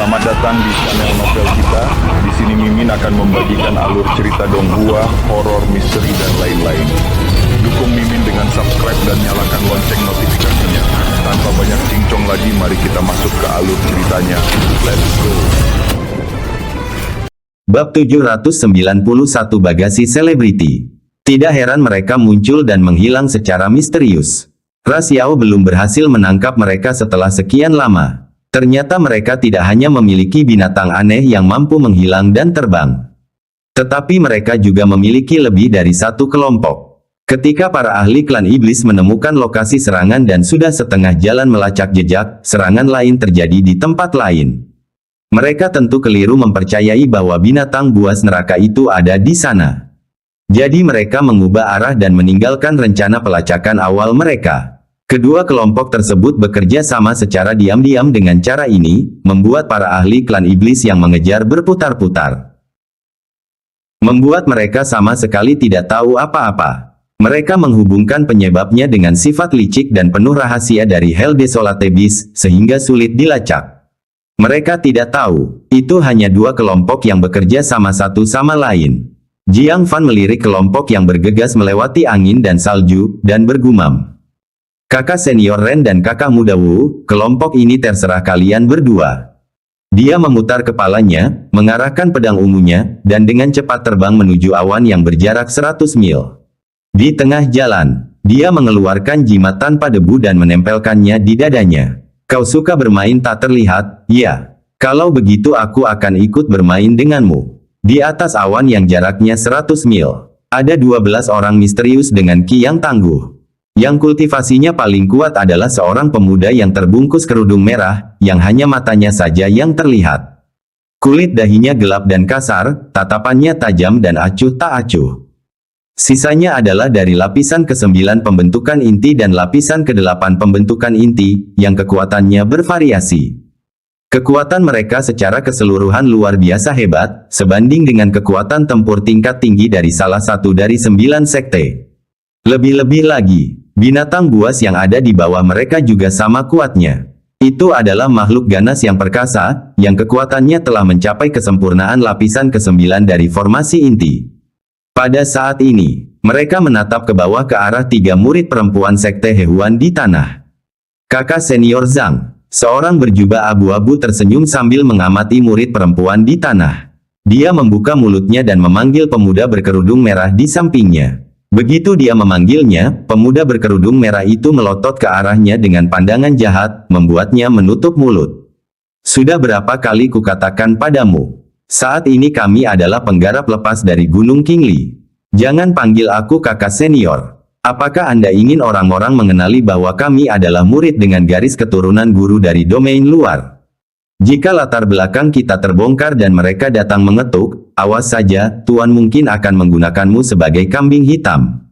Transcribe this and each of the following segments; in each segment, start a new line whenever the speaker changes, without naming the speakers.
Selamat datang di channel novel kita. Di sini Mimin akan membagikan alur cerita donghua, horor, misteri, dan lain-lain. Dukung Mimin dengan subscribe dan nyalakan lonceng notifikasinya. Tanpa banyak cincong lagi, mari kita masuk ke alur ceritanya. Let's go.
Bab 791 Bagasi Selebriti. Tidak heran mereka muncul dan menghilang secara misterius. Xiao belum berhasil menangkap mereka setelah sekian lama. Ternyata mereka tidak hanya memiliki binatang aneh yang mampu menghilang dan terbang. Tetapi mereka juga memiliki lebih dari satu kelompok. Ketika para ahli klan iblis menemukan lokasi serangan dan sudah setengah jalan melacak jejak, serangan lain terjadi di tempat lain. Mereka tentu keliru mempercayai bahwa binatang buas neraka itu ada di sana. Jadi mereka mengubah arah dan meninggalkan rencana pelacakan awal mereka. Kedua kelompok tersebut bekerja sama secara diam-diam. Dengan cara ini, membuat para ahli klan iblis yang mengejar berputar-putar. Membuat mereka sama sekali tidak tahu apa-apa. Mereka menghubungkan penyebabnya dengan sifat licik dan penuh rahasia dari Hell Desolate Beast, sehingga sulit dilacak. Mereka tidak tahu, itu hanya dua kelompok yang bekerja sama satu sama lain. Jiang Fan melirik kelompok yang bergegas melewati angin dan salju, dan bergumam. Kakak senior Ren dan kakak muda Wu, kelompok ini terserah kalian berdua. Dia memutar kepalanya, mengarahkan pedang ungunya, dan dengan cepat terbang menuju awan yang berjarak 100 mil. Di tengah jalan, dia mengeluarkan jimat tanpa debu dan menempelkannya di dadanya. Kau suka bermain tak terlihat? Ya. Kalau begitu aku akan ikut bermain denganmu. Di atas awan yang jaraknya 100 mil, ada 12 orang misterius dengan ki yang tangguh. Yang kultivasinya paling kuat adalah seorang pemuda yang terbungkus kerudung merah, yang hanya matanya saja yang terlihat. Kulit dahinya gelap dan kasar, tatapannya tajam dan acuh tak acuh. Sisanya adalah dari lapisan ke-9 pembentukan inti dan lapisan ke-8 pembentukan inti, yang kekuatannya bervariasi. Kekuatan mereka secara keseluruhan luar biasa hebat, sebanding dengan kekuatan tempur tingkat tinggi dari salah satu dari 9 sekte. Lebih-lebih lagi, binatang buas yang ada di bawah mereka juga sama kuatnya. Itu adalah makhluk ganas yang perkasa, yang kekuatannya telah mencapai kesempurnaan lapisan ke-9 dari formasi inti. Pada saat ini, mereka menatap ke bawah ke arah 3 murid perempuan sekte Hehuan di tanah. Kakak senior Zhang, seorang berjubah abu-abu, tersenyum sambil mengamati murid perempuan di tanah. Dia membuka mulutnya dan memanggil pemuda berkerudung merah di sampingnya. Begitu dia memanggilnya, pemuda berkerudung merah itu melotot ke arahnya dengan pandangan jahat, membuatnya menutup mulut. Sudah berapa kali kukatakan padamu, saat ini kami adalah penggarap lepas dari Gunung Qingli. Jangan panggil aku kakak senior. Apakah Anda ingin orang-orang mengenali bahwa kami adalah murid dengan garis keturunan guru dari domain luar? Jika latar belakang kita terbongkar dan mereka datang mengetuk, awas saja, Tuan mungkin akan menggunakanmu sebagai kambing hitam.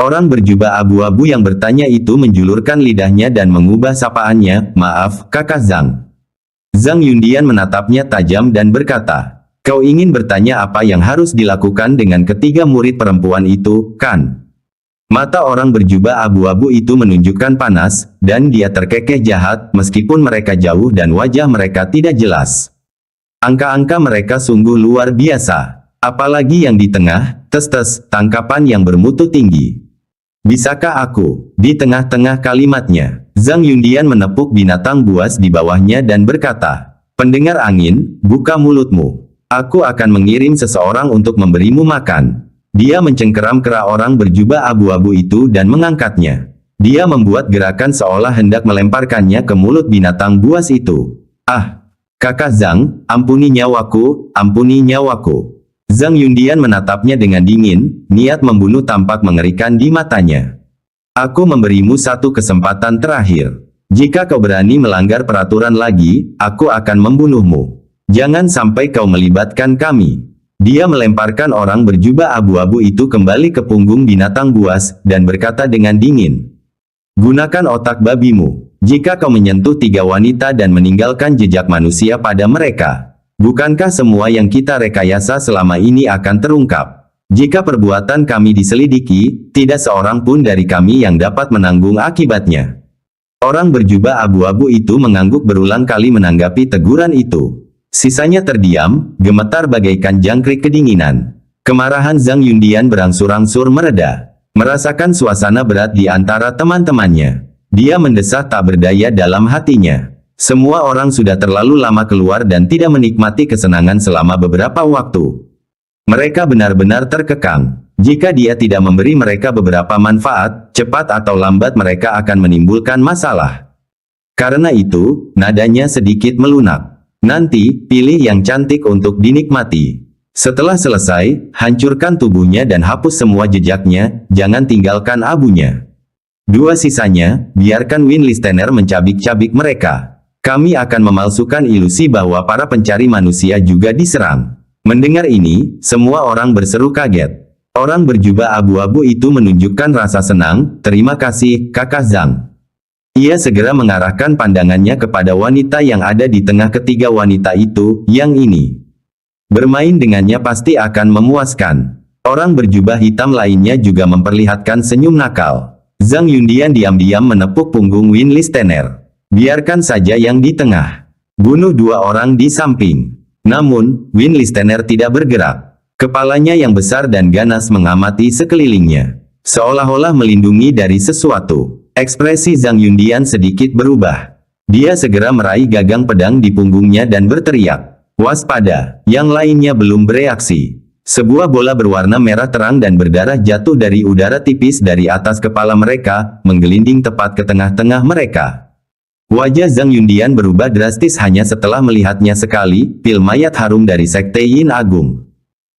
Orang berjubah abu-abu yang bertanya itu menjulurkan lidahnya dan mengubah sapaannya, maaf, kakak Zhang. Zhang Yundian menatapnya tajam dan berkata, kau ingin bertanya apa yang harus dilakukan dengan ketiga murid perempuan itu, kan? Mata orang berjubah abu-abu itu menunjukkan panas, dan dia terkekeh jahat, meskipun mereka jauh dan wajah mereka tidak jelas. Angka-angka mereka sungguh luar biasa. Apalagi yang di tengah, tes-tes, tangkapan yang bermutu tinggi. Bisakah aku? Di tengah-tengah kalimatnya, Zhang Yundian menepuk binatang buas di bawahnya dan berkata, pendengar angin, buka mulutmu. Aku akan mengirim seseorang untuk memberimu makan. Dia mencengkeram kera orang berjubah abu-abu itu dan mengangkatnya. Dia membuat gerakan seolah hendak melemparkannya ke mulut binatang buas itu. Ah! Kakak Zhang, ampuni nyawaku, ampuni nyawaku. Zhang Yundian menatapnya dengan dingin, niat membunuh tampak mengerikan di matanya. Aku memberimu satu kesempatan terakhir. Jika kau berani melanggar peraturan lagi, aku akan membunuhmu. Jangan sampai kau melibatkan kami. Dia melemparkan orang berjubah abu-abu itu kembali ke punggung binatang buas, dan berkata dengan dingin. Gunakan otak babimu. Jika kau menyentuh 3 wanita dan meninggalkan jejak manusia pada mereka, bukankah semua yang kita rekayasa selama ini akan terungkap? Jika perbuatan kami diselidiki, tidak seorang pun dari kami yang dapat menanggung akibatnya. Orang berjubah abu-abu itu mengangguk berulang kali menanggapi teguran itu. Sisanya terdiam, gemetar bagaikan jangkrik kedinginan. Kemarahan Zhang Yundian berangsur-angsur mereda. Merasakan suasana berat di antara teman-temannya. Dia mendesah tak berdaya dalam hatinya. Semua orang sudah terlalu lama keluar dan tidak menikmati kesenangan selama beberapa waktu. Mereka benar-benar terkekang. Jika dia tidak memberi mereka beberapa manfaat, cepat atau lambat mereka akan menimbulkan masalah. Karena itu, nadanya sedikit melunak. Nanti, pilih yang cantik untuk dinikmati. Setelah selesai, hancurkan tubuhnya dan hapus semua jejaknya, jangan tinggalkan abunya. Dua sisanya, biarkan Win Listener mencabik-cabik mereka. Kami akan memalsukan ilusi bahwa para pencari manusia juga diserang. Mendengar ini, semua orang berseru kaget. Orang berjubah abu-abu itu menunjukkan rasa senang, terima kasih, Kakak Zhang. Ia segera mengarahkan pandangannya kepada wanita yang ada di tengah ketiga wanita itu, yang ini. Bermain dengannya pasti akan memuaskan. Orang berjubah hitam lainnya juga memperlihatkan senyum nakal. Zhang Yundian diam-diam menepuk punggung Win Listener. Biarkan saja yang di tengah. Bunuh dua orang di samping. Namun, Win Listener tidak bergerak. Kepalanya yang besar dan ganas mengamati sekelilingnya. Seolah-olah melindungi dari sesuatu. Ekspresi Zhang Yundian sedikit berubah. Dia segera meraih gagang pedang di punggungnya dan berteriak. Waspada, yang lainnya belum bereaksi. Sebuah bola berwarna merah terang dan berdarah jatuh dari udara tipis dari atas kepala mereka, menggelinding tepat ke tengah-tengah mereka. Wajah Zhang Yundian berubah drastis hanya setelah melihatnya sekali, pil mayat harum dari Sekte Yin Agung.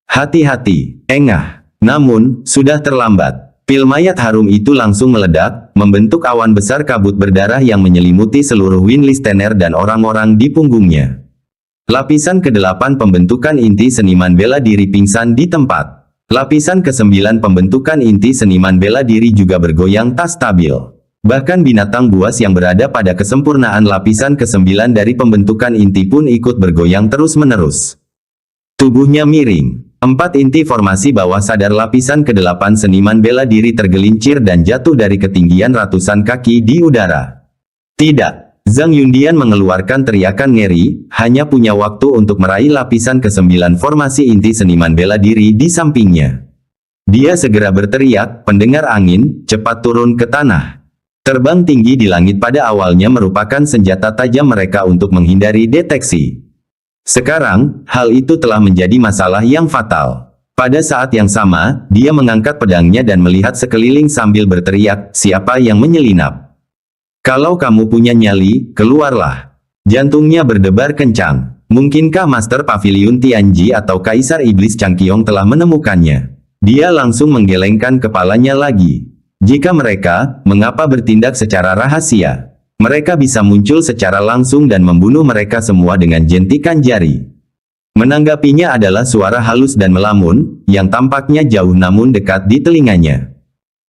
Hati-hati, engah. Namun, sudah terlambat. Pil mayat harum itu langsung meledak, membentuk awan besar kabut berdarah yang menyelimuti seluruh Win Listener dan orang-orang di punggungnya. Lapisan ke-8 pembentukan inti seniman bela diri pingsan di tempat. Lapisan ke-9 pembentukan inti seniman bela diri juga bergoyang tak stabil. Bahkan binatang buas yang berada pada kesempurnaan lapisan ke-9 dari pembentukan inti pun ikut bergoyang terus-menerus. Tubuhnya miring. 4 inti formasi bawah sadar lapisan ke-8 seniman bela diri tergelincir dan jatuh dari ketinggian ratusan kaki di udara. Tidak. Zhang Yundian mengeluarkan teriakan ngeri, hanya punya waktu untuk meraih lapisan ke-9 formasi inti seniman bela diri di sampingnya. Dia segera berteriak, pendengar angin, cepat turun ke tanah. Terbang tinggi di langit pada awalnya merupakan senjata tajam mereka untuk menghindari deteksi. Sekarang, hal itu telah menjadi masalah yang fatal. Pada saat yang sama, dia mengangkat pedangnya dan melihat sekeliling sambil berteriak, siapa yang menyelinap? Kalau kamu punya nyali, keluarlah. Jantungnya berdebar kencang. Mungkinkah Master Pavilion Tianji atau Kaisar Iblis Changqiong telah menemukannya? Dia langsung menggelengkan kepalanya lagi. Jika mereka, mengapa bertindak secara rahasia? Mereka bisa muncul secara langsung dan membunuh mereka semua dengan jentikan jari. Menanggapinya adalah suara halus dan melamun, yang tampaknya jauh namun dekat di telinganya.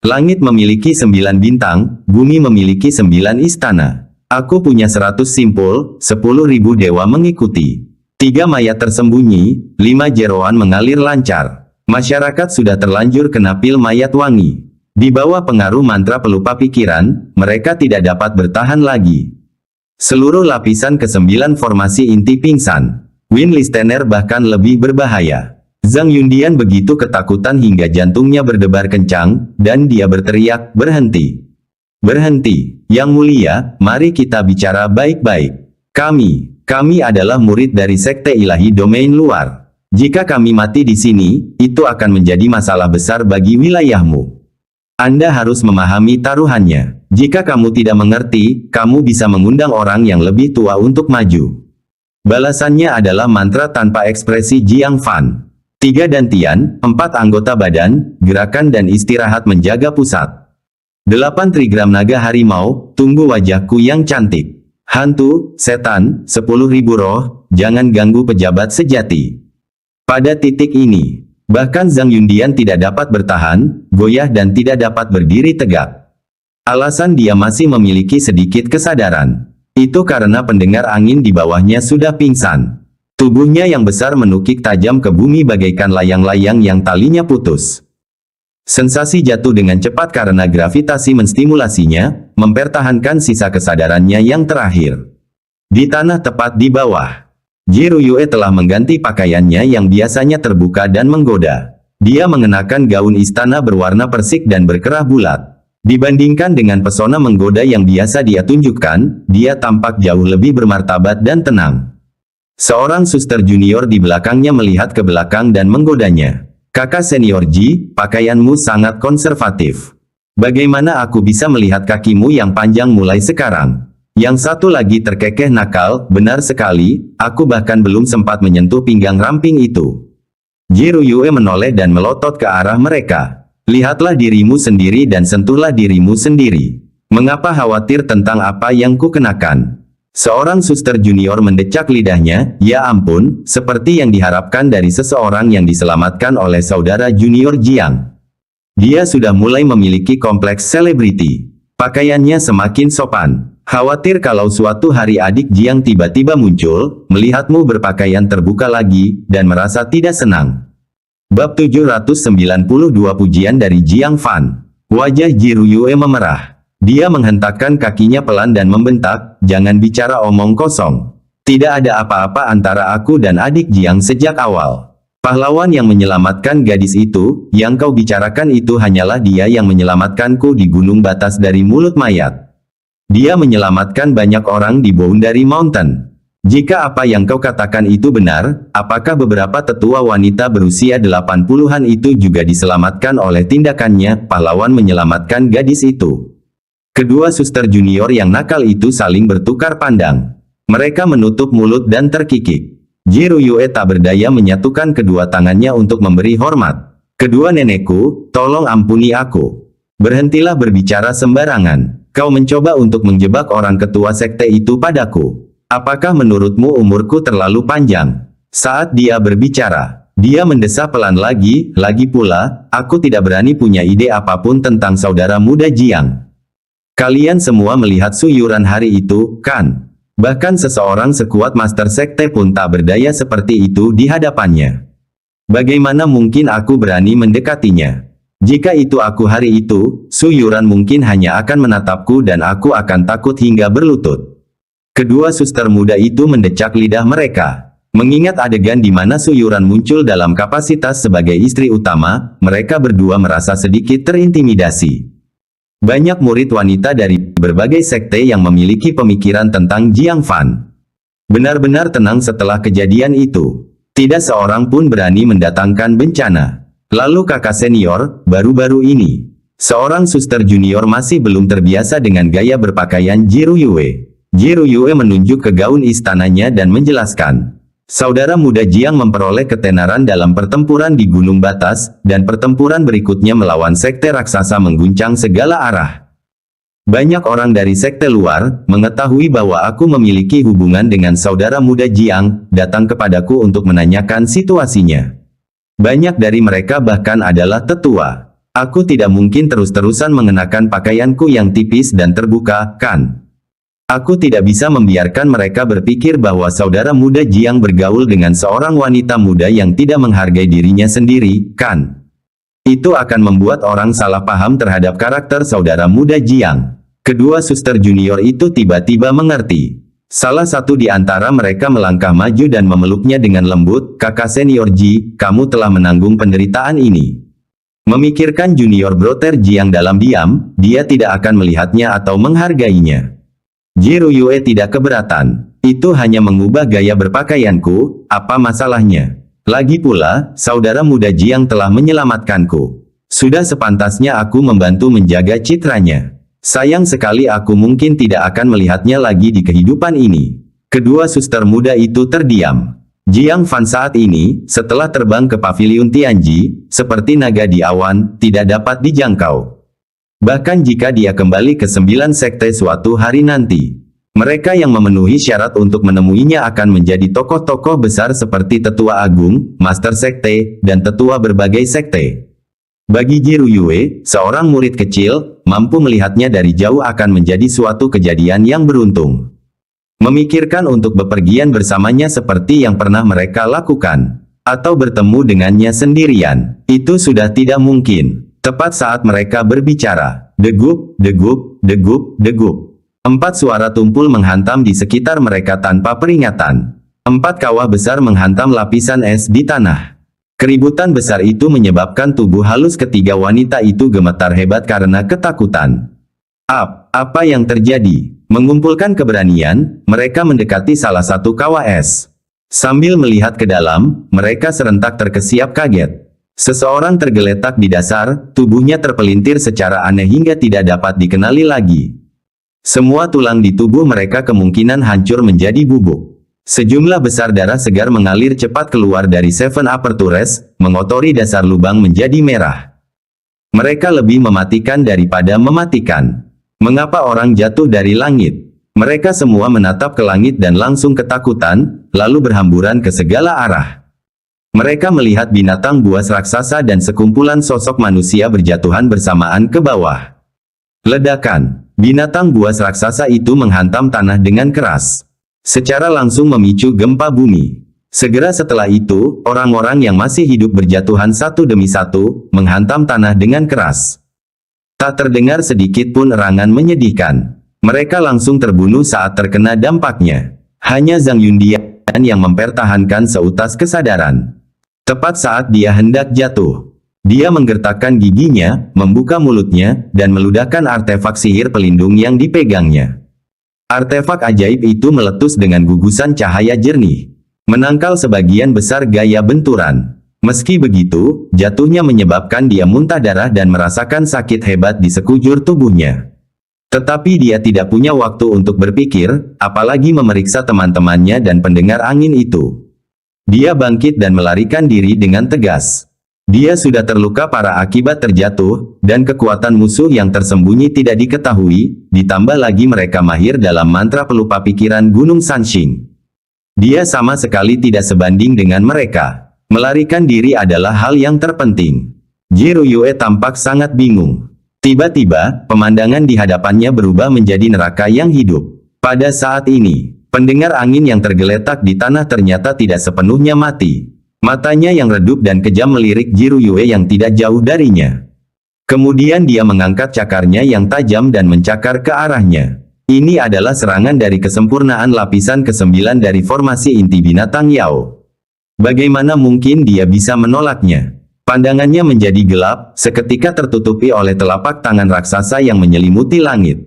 Langit memiliki 9 bintang, bumi memiliki 9 istana. Aku punya 100 simpul, 10.000 dewa mengikuti. 3 mayat tersembunyi, 5 jeroan mengalir lancar. Masyarakat sudah terlanjur kena pil mayat wangi. Di bawah pengaruh mantra pelupa pikiran, mereka tidak dapat bertahan lagi. Seluruh lapisan ke-9 formasi inti pingsan. Win Listener bahkan lebih berbahaya. Zhang Yundian begitu ketakutan hingga jantungnya berdebar kencang, dan dia berteriak, berhenti. Berhenti, Yang Mulia, mari kita bicara baik-baik. Kami adalah murid dari Sekte Ilahi Domain Luar. Jika kami mati di sini, itu akan menjadi masalah besar bagi wilayahmu. Anda harus memahami taruhannya. Jika kamu tidak mengerti, kamu bisa mengundang orang yang lebih tua untuk maju. Balasannya adalah mantra tanpa ekspresi Jiang Fan. 3 dantian, 4 anggota badan, gerakan dan istirahat menjaga pusat. 8 trigram naga harimau, tunggu wajahku yang cantik. Hantu, setan, 10.000 roh, jangan ganggu pejabat sejati. Pada titik ini, bahkan Zhang Yundian tidak dapat bertahan, goyah dan tidak dapat berdiri tegak. Alasan dia masih memiliki sedikit kesadaran. Itu karena pendengar angin di bawahnya sudah pingsan. Tubuhnya yang besar menukik tajam ke bumi bagaikan layang-layang yang talinya putus. Sensasi jatuh dengan cepat karena gravitasi menstimulasinya, mempertahankan sisa kesadarannya yang terakhir. Di tanah tepat di bawah. Ji Ruyue telah mengganti pakaiannya yang biasanya terbuka dan menggoda. Dia mengenakan gaun istana berwarna persik dan berkerah bulat. Dibandingkan dengan pesona menggoda yang biasa dia tunjukkan, dia tampak jauh lebih bermartabat dan tenang. Seorang suster junior di belakangnya melihat ke belakang dan menggodanya. Kakak senior Ji, pakaianmu sangat konservatif. Bagaimana aku bisa melihat kakimu yang panjang mulai sekarang? Yang satu lagi terkekeh nakal, benar sekali, aku bahkan belum sempat menyentuh pinggang ramping itu. Ji Ruyue menoleh dan melotot ke arah mereka. Lihatlah dirimu sendiri dan sentuhlah dirimu sendiri. Mengapa khawatir tentang apa yang ku kenakan? Seorang suster junior mendecak lidahnya, ya ampun, seperti yang diharapkan dari seseorang yang diselamatkan oleh saudara junior Jiang. Dia sudah mulai memiliki kompleks selebriti. Pakaiannya semakin sopan. Khawatir kalau suatu hari adik Jiang tiba-tiba muncul, melihatmu berpakaian terbuka lagi, dan merasa tidak senang. Bab 792 Pujian dari Jiang Fan. Wajah Ji Ruyue memerah. Dia menghentakkan kakinya pelan dan membentak, jangan bicara omong kosong. Tidak ada apa-apa antara aku dan adik Jiang sejak awal. Pahlawan yang menyelamatkan gadis itu, yang kau bicarakan itu hanyalah dia yang menyelamatkanku di gunung batas dari mulut mayat. Dia menyelamatkan banyak orang di Boundary Mountain. Jika apa yang kau katakan itu benar, apakah beberapa tetua wanita berusia 80-an itu juga diselamatkan oleh tindakannya, pahlawan menyelamatkan gadis itu? Kedua suster junior yang nakal itu saling bertukar pandang. Mereka menutup mulut dan terkikik. Ji Ruyue tak berdaya menyatukan kedua tangannya untuk memberi hormat. Kedua nenekku, tolong ampuni aku. Berhentilah berbicara sembarangan. Kau mencoba untuk menjebak orang ketua sekte itu padaku. Apakah menurutmu umurku terlalu panjang? Saat dia berbicara, dia mendesah pelan lagi pula, aku tidak berani punya ide apapun tentang saudara muda Jiang. Kalian semua melihat suyuran hari itu, kan? Bahkan seseorang sekuat master sekte pun tak berdaya seperti itu di hadapannya. Bagaimana mungkin aku berani mendekatinya? Jika itu aku hari itu, suyuran mungkin hanya akan menatapku dan aku akan takut hingga berlutut. Kedua suster muda itu mendecak lidah mereka. Mengingat adegan di mana suyuran muncul dalam kapasitas sebagai istri utama, mereka berdua merasa sedikit terintimidasi. Banyak murid wanita dari berbagai sekte yang memiliki pemikiran tentang Jiang Fan. Benar-benar tenang setelah kejadian itu. Tidak seorang pun berani mendatangkan bencana. Lalu kakak senior, baru-baru ini, seorang suster junior masih belum terbiasa dengan gaya berpakaian Ji Ruyue. Ji Ruyue menunjuk ke gaun istananya dan menjelaskan. Saudara muda Jiang memperoleh ketenaran dalam pertempuran di Gunung Batas, dan pertempuran berikutnya melawan sekte raksasa mengguncang segala arah. Banyak orang dari sekte luar, mengetahui bahwa aku memiliki hubungan dengan saudara muda Jiang, datang kepadaku untuk menanyakan situasinya. Banyak dari mereka bahkan adalah tetua. Aku tidak mungkin terus-terusan mengenakan pakaianku yang tipis dan terbuka, kan? Aku tidak bisa membiarkan mereka berpikir bahwa saudara muda Jiang bergaul dengan seorang wanita muda yang tidak menghargai dirinya sendiri, kan? Itu akan membuat orang salah paham terhadap karakter saudara muda Jiang. Kedua suster junior itu tiba-tiba mengerti. Salah satu di antara mereka melangkah maju dan memeluknya dengan lembut, kakak senior Ji, kamu telah menanggung penderitaan ini. Memikirkan junior brother Jiang dalam diam, dia tidak akan melihatnya atau menghargainya. Ji Ruyue tidak keberatan. Itu hanya mengubah gaya berpakaianku, apa masalahnya? Lagi pula, saudara muda Jiang telah menyelamatkanku. Sudah sepantasnya aku membantu menjaga citranya. Sayang sekali aku mungkin tidak akan melihatnya lagi di kehidupan ini. Kedua suster muda itu terdiam. Jiang Fan saat ini, setelah terbang ke paviliun Tianji, seperti naga di awan, tidak dapat dijangkau. Bahkan jika dia kembali ke 9 sekte suatu hari nanti, mereka yang memenuhi syarat untuk menemuinya akan menjadi tokoh-tokoh besar seperti tetua agung, master sekte, dan tetua berbagai sekte. Bagi Ji Ruyue, seorang murid kecil, mampu melihatnya dari jauh akan menjadi suatu kejadian yang beruntung. Memikirkan untuk bepergian bersamanya seperti yang pernah mereka lakukan, atau bertemu dengannya sendirian, itu sudah tidak mungkin. Tepat saat mereka berbicara, degup, degup, degup, degup. 4 suara tumpul menghantam di sekitar mereka tanpa peringatan. 4 kawah besar menghantam lapisan es di tanah. Keributan besar itu menyebabkan tubuh halus ketiga wanita itu gemetar hebat karena ketakutan. Apa yang terjadi? Mengumpulkan keberanian, mereka mendekati salah satu kawah es. Sambil melihat ke dalam, mereka serentak terkesiap kaget. Seseorang tergeletak di dasar, tubuhnya terpelintir secara aneh hingga tidak dapat dikenali lagi. Semua tulang di tubuh mereka kemungkinan hancur menjadi bubuk. Sejumlah besar darah segar mengalir cepat keluar dari Seven Apertures, mengotori dasar lubang menjadi merah. Mereka lebih mematikan daripada mematikan. Mengapa orang jatuh dari langit? Mereka semua menatap ke langit dan langsung ketakutan, lalu berhamburan ke segala arah. Mereka melihat binatang buas raksasa dan sekumpulan sosok manusia berjatuhan bersamaan ke bawah. Ledakan. Binatang buas raksasa itu menghantam tanah dengan keras. Secara langsung memicu gempa bumi. Segera setelah itu, orang-orang yang masih hidup berjatuhan satu demi satu, menghantam tanah dengan keras. Tak terdengar sedikit pun erangan menyedihkan. Mereka langsung terbunuh saat terkena dampaknya. Hanya Zhang Yundian yang mempertahankan seutas kesadaran. Tepat saat dia hendak jatuh, dia menggertakkan giginya, membuka mulutnya, dan meludahkan artefak sihir pelindung yang dipegangnya. Artefak ajaib itu meletus dengan gugusan cahaya jernih, menangkal sebagian besar gaya benturan. Meski begitu, jatuhnya menyebabkan dia muntah darah dan merasakan sakit hebat di sekujur tubuhnya. Tetapi dia tidak punya waktu untuk berpikir, apalagi memeriksa teman-temannya dan pendengar angin itu. Dia bangkit dan melarikan diri dengan tegas. Dia sudah terluka parah akibat terjatuh, dan kekuatan musuh yang tersembunyi tidak diketahui, ditambah lagi mereka mahir dalam mantra pelupa pikiran Gunung Sanxing. Dia sama sekali tidak sebanding dengan mereka. Melarikan diri adalah hal yang terpenting. Jiru Yue tampak sangat bingung. Tiba-tiba, pemandangan di hadapannya berubah menjadi neraka yang hidup. Pada saat ini, pendengar angin yang tergeletak di tanah ternyata tidak sepenuhnya mati. Matanya yang redup dan kejam melirik Jiru Yue yang tidak jauh darinya. Kemudian dia mengangkat cakarnya yang tajam dan mencakar ke arahnya. Ini adalah serangan dari kesempurnaan lapisan ke-9 dari formasi inti binatang Yao. Bagaimana mungkin dia bisa menolaknya? Pandangannya menjadi gelap, seketika tertutupi oleh telapak tangan raksasa yang menyelimuti langit.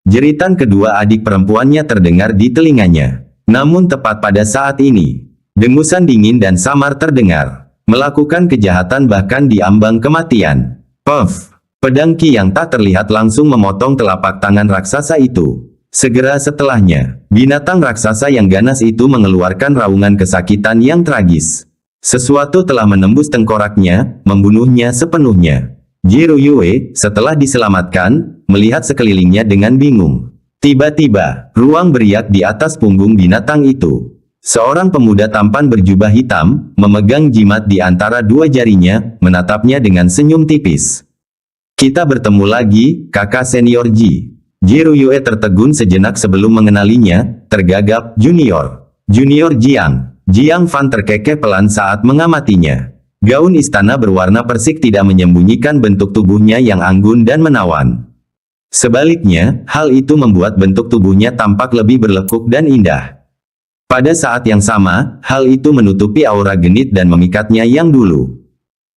Jeritan kedua adik perempuannya terdengar di telinganya. Namun tepat pada saat ini, dengusan dingin dan samar terdengar. Melakukan kejahatan bahkan di ambang kematian. Puff! Pedang Qi yang tak terlihat langsung memotong telapak tangan raksasa itu. Segera setelahnya, binatang raksasa yang ganas itu mengeluarkan raungan kesakitan yang tragis. Sesuatu telah menembus tengkoraknya, membunuhnya sepenuhnya. Jiru Yue, setelah diselamatkan, melihat sekelilingnya dengan bingung. Tiba-tiba, ruang beriak di atas punggung binatang itu. Seorang pemuda tampan berjubah hitam, memegang jimat di antara dua jarinya, menatapnya dengan senyum tipis. Kita bertemu lagi, kakak senior Ji. Jiru Yue tertegun sejenak sebelum mengenalinya, tergagap, Junior Jiang. Jiang Fan terkekeh pelan saat mengamatinya. Gaun istana berwarna persik tidak menyembunyikan bentuk tubuhnya yang anggun dan menawan. Sebaliknya, hal itu membuat bentuk tubuhnya tampak lebih berlekuk dan indah. Pada saat yang sama, hal itu menutupi aura genit dan memikatnya yang dulu.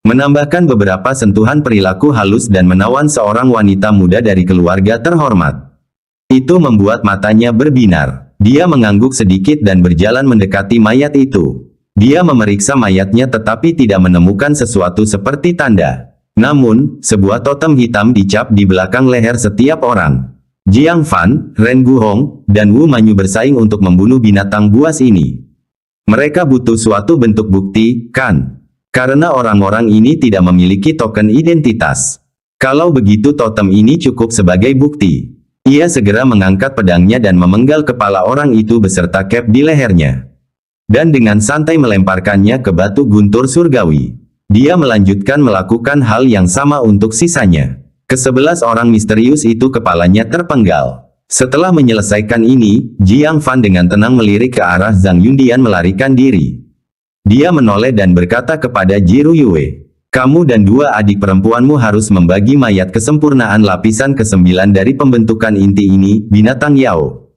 Menambahkan beberapa sentuhan perilaku halus dan menawan seorang wanita muda dari keluarga terhormat. Itu membuat matanya berbinar. Dia mengangguk sedikit dan berjalan mendekati mayat itu. Dia memeriksa mayatnya tetapi tidak menemukan sesuatu seperti tanda. Namun, sebuah totem hitam dicap di belakang leher setiap orang. Jiang Fan, Ren Guhong, dan Wu Manyu bersaing untuk membunuh binatang buas ini. Mereka butuh suatu bentuk bukti, kan? Karena orang-orang ini tidak memiliki token identitas. Kalau begitu totem ini cukup sebagai bukti. Ia segera mengangkat pedangnya dan memenggal kepala orang itu beserta cap di lehernya. Dan dengan santai melemparkannya ke batu guntur surgawi. Dia melanjutkan melakukan hal yang sama untuk sisanya. Ke-11 orang misterius itu kepalanya terpenggal. Setelah menyelesaikan ini, Jiang Fan dengan tenang melirik ke arah Zhang Yundian melarikan diri. Dia menoleh dan berkata kepada Jiru Yue, "Kamu dan dua adik perempuanmu harus membagi mayat kesempurnaan lapisan ke-9 dari pembentukan inti ini, binatang Yao.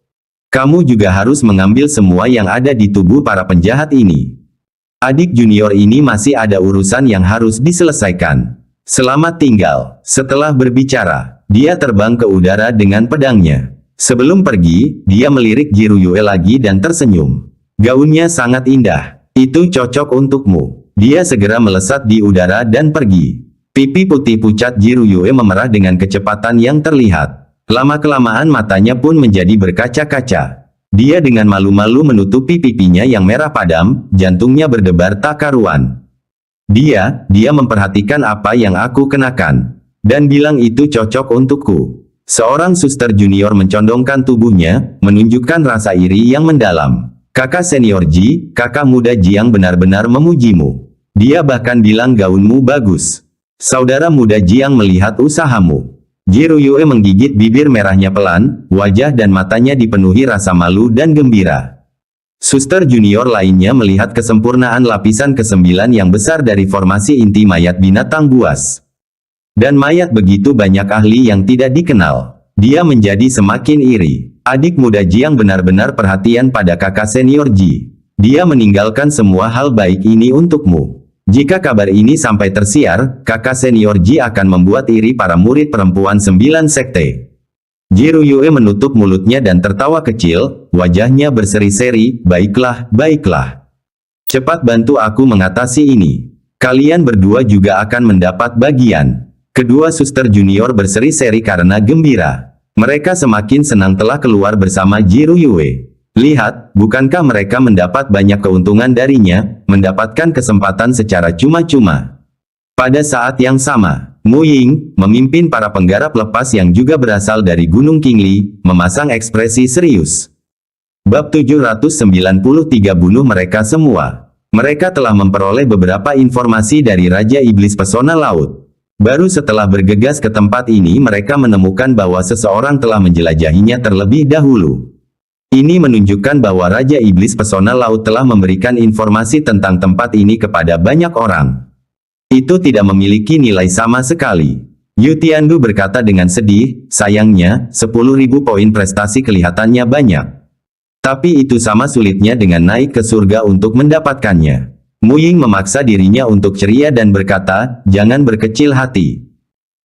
Kamu juga harus mengambil semua yang ada di tubuh para penjahat ini. Adik junior ini masih ada urusan yang harus diselesaikan. Selamat tinggal. Setelah berbicara, dia terbang ke udara dengan pedangnya. Sebelum pergi, dia melirik Jiruyue lagi dan tersenyum. Gaunnya sangat indah. Itu cocok untukmu. Dia segera melesat di udara dan pergi. Pipi putih pucat Jiruyue memerah dengan kecepatan yang terlihat. Lama-kelamaan matanya pun menjadi berkaca-kaca. Dia dengan malu-malu menutupi pipinya yang merah padam, jantungnya berdebar tak karuan. Dia memperhatikan apa yang aku kenakan. Dan bilang itu cocok untukku. Seorang suster junior mencondongkan tubuhnya, menunjukkan rasa iri yang mendalam. Kakak senior Ji, kakak muda Jiang benar-benar memujimu. Dia bahkan bilang gaunmu bagus. Saudara muda Jiang melihat usahamu. Jiruyue menggigit bibir merahnya pelan, wajah dan matanya dipenuhi rasa malu dan gembira. Suster junior lainnya melihat kesempurnaan lapisan ke-9 yang besar dari formasi inti mayat binatang buas. Dan mayat begitu banyak ahli yang tidak dikenal. Dia menjadi semakin iri. Adik muda Jiang benar-benar perhatian pada kakak senior Ji. Dia meninggalkan semua hal baik ini untukmu. Jika kabar ini sampai tersiar, kakak senior Ji akan membuat iri para murid perempuan 9 sekte. Jiruyue menutup mulutnya dan tertawa kecil, wajahnya berseri-seri, baiklah, baiklah. Cepat bantu aku mengatasi ini. Kalian berdua juga akan mendapat bagian. Kedua suster junior berseri-seri karena gembira. Mereka semakin senang telah keluar bersama Jiruyue. Lihat, bukankah mereka mendapat banyak keuntungan darinya, mendapatkan kesempatan secara cuma-cuma. Pada saat yang sama, Mu Ying, memimpin para penggarap lepas yang juga berasal dari Gunung Qingli, memasang ekspresi serius. Bab 793 bunuh mereka semua. Mereka telah memperoleh beberapa informasi dari Raja Iblis Pesona Laut. Baru setelah bergegas ke tempat ini mereka menemukan bahwa seseorang telah menjelajahinya terlebih dahulu. Ini menunjukkan bahwa Raja Iblis Pesona Laut telah memberikan informasi tentang tempat ini kepada banyak orang. Itu tidak memiliki nilai sama sekali. Yu Tiandu berkata dengan sedih, sayangnya, 10.000 poin prestasi kelihatannya banyak. Tapi itu sama sulitnya dengan naik ke surga untuk mendapatkannya. Mu Ying memaksa dirinya untuk ceria dan berkata, jangan berkecil hati.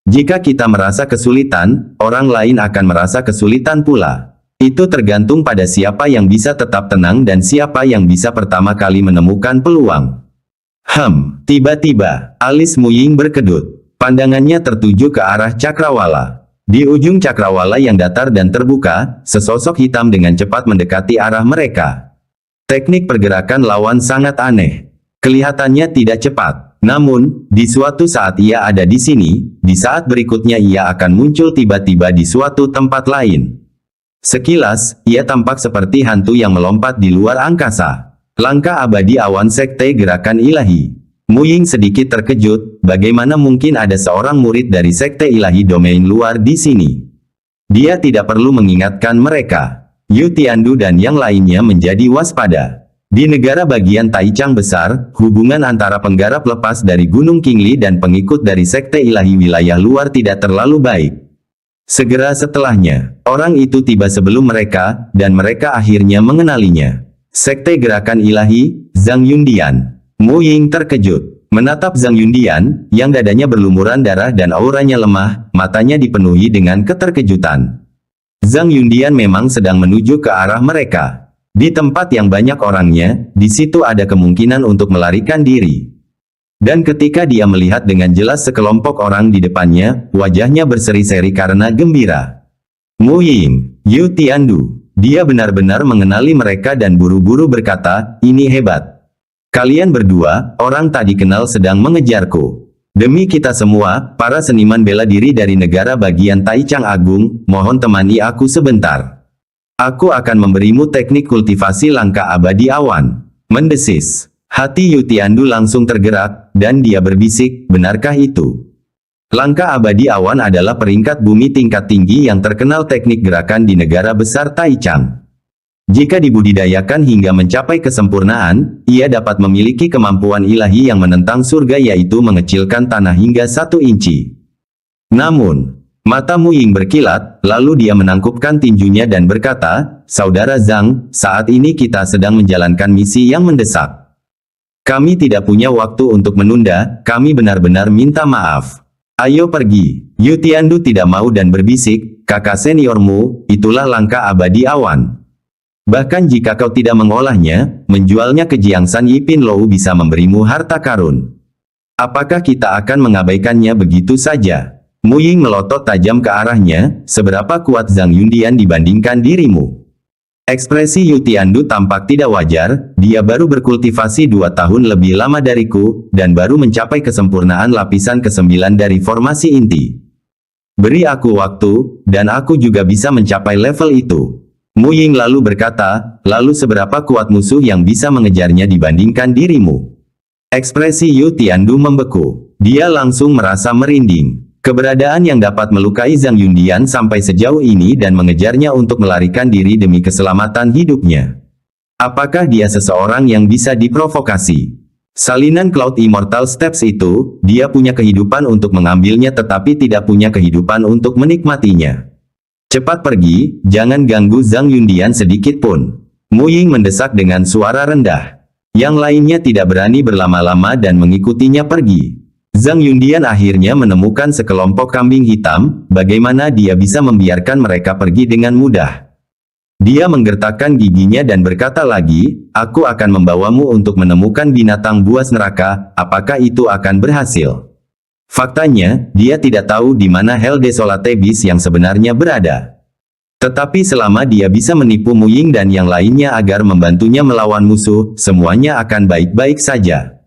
Jika kita merasa kesulitan, orang lain akan merasa kesulitan pula. Itu tergantung pada siapa yang bisa tetap tenang dan siapa yang bisa pertama kali menemukan peluang. Tiba-tiba, alis Mu Ying berkedut. Pandangannya tertuju ke arah cakrawala. Di ujung cakrawala yang datar dan terbuka, sesosok hitam dengan cepat mendekati arah mereka. Teknik pergerakan lawan sangat aneh. Kelihatannya tidak cepat. Namun, di suatu saat ia ada di sini, di saat berikutnya ia akan muncul tiba-tiba di suatu tempat lain. Sekilas, ia tampak seperti hantu yang melompat di luar angkasa. Langkah abadi awan sekte gerakan ilahi. Mu Ying sedikit terkejut, bagaimana mungkin ada seorang murid dari sekte ilahi domain luar di sini. Dia tidak perlu mengingatkan mereka. Yu Tiandu dan yang lainnya menjadi waspada. Di negara bagian Taichang besar, hubungan antara penggarap lepas dari Gunung Qingli dan pengikut dari sekte ilahi wilayah luar tidak terlalu baik. Segera setelahnya, orang itu tiba sebelum mereka, dan mereka akhirnya mengenalinya. Sekte Gerakan Ilahi, Zhang Yundian. Mu Ying terkejut. Menatap Zhang Yundian, yang dadanya berlumuran darah dan auranya lemah, matanya dipenuhi dengan keterkejutan. Zhang Yundian memang sedang menuju ke arah mereka. Di tempat yang banyak orangnya, di situ ada kemungkinan untuk melarikan diri. Dan ketika dia melihat dengan jelas sekelompok orang di depannya, wajahnya berseri-seri karena gembira. Mu Ying, Yu Tiandu, dia benar-benar mengenali mereka dan buru-buru berkata, ini hebat. Kalian berdua, orang tak dikenal sedang mengejarku. Demi kita semua, para seniman bela diri dari negara bagian Taichang Agung, mohon temani aku sebentar. Aku akan memberimu teknik kultivasi langkah abadi awan. Mendesis. Hati Yu Tiandu langsung tergerak, dan dia berbisik, benarkah itu? Langkah abadi awan adalah peringkat bumi tingkat tinggi yang terkenal teknik gerakan di negara besar Taichang. Jika dibudidayakan hingga mencapai kesempurnaan, ia dapat memiliki kemampuan ilahi yang menentang surga yaitu mengecilkan tanah hingga 1 inci. Namun, Mata Mu Ying berkilat, lalu dia menangkupkan tinjunya dan berkata, "Saudara Zhang, saat ini kita sedang menjalankan misi yang mendesak. Kami tidak punya waktu untuk menunda, kami benar-benar minta maaf. Ayo pergi." Yu Tiandu tidak mau dan berbisik, "Kakak seniormu, itulah langkah abadi awan. Bahkan jika kau tidak mengolahnya, menjualnya ke Jiangsan Yipin Lou bisa memberimu harta karun. Apakah kita akan mengabaikannya begitu saja?" Mu Ying melotot tajam ke arahnya, "Seberapa kuat Zhang Yundian dibandingkan dirimu?" Ekspresi Yu Tiandu tampak tidak wajar, "Dia baru berkultivasi 2 tahun lebih lama dariku, dan baru mencapai kesempurnaan lapisan ke-9 dari formasi inti. Beri aku waktu, dan aku juga bisa mencapai level itu." Mu Ying lalu berkata, "Lalu seberapa kuat musuh yang bisa mengejarnya dibandingkan dirimu?" Ekspresi Yu Tiandu membeku. Dia langsung merasa merinding. Keberadaan yang dapat melukai Zhang Yundian sampai sejauh ini dan mengejarnya untuk melarikan diri demi keselamatan hidupnya. Apakah dia seseorang yang bisa diprovokasi? Salinan Cloud Immortal Steps itu, dia punya kehidupan untuk mengambilnya tetapi tidak punya kehidupan untuk menikmatinya. "Cepat pergi, jangan ganggu Zhang Yundian sedikit pun." Mu Ying mendesak dengan suara rendah. Yang lainnya tidak berani berlama-lama dan mengikutinya pergi. Zhang Yundian akhirnya menemukan sekelompok kambing hitam, bagaimana dia bisa membiarkan mereka pergi dengan mudah. Dia menggertakkan giginya dan berkata lagi, "Aku akan membawamu untuk menemukan binatang buas neraka, apakah itu akan berhasil?" Faktanya, dia tidak tahu di mana Hell Desolate Beast yang sebenarnya berada. Tetapi selama dia bisa menipu Mu Ying dan yang lainnya agar membantunya melawan musuh, semuanya akan baik-baik saja.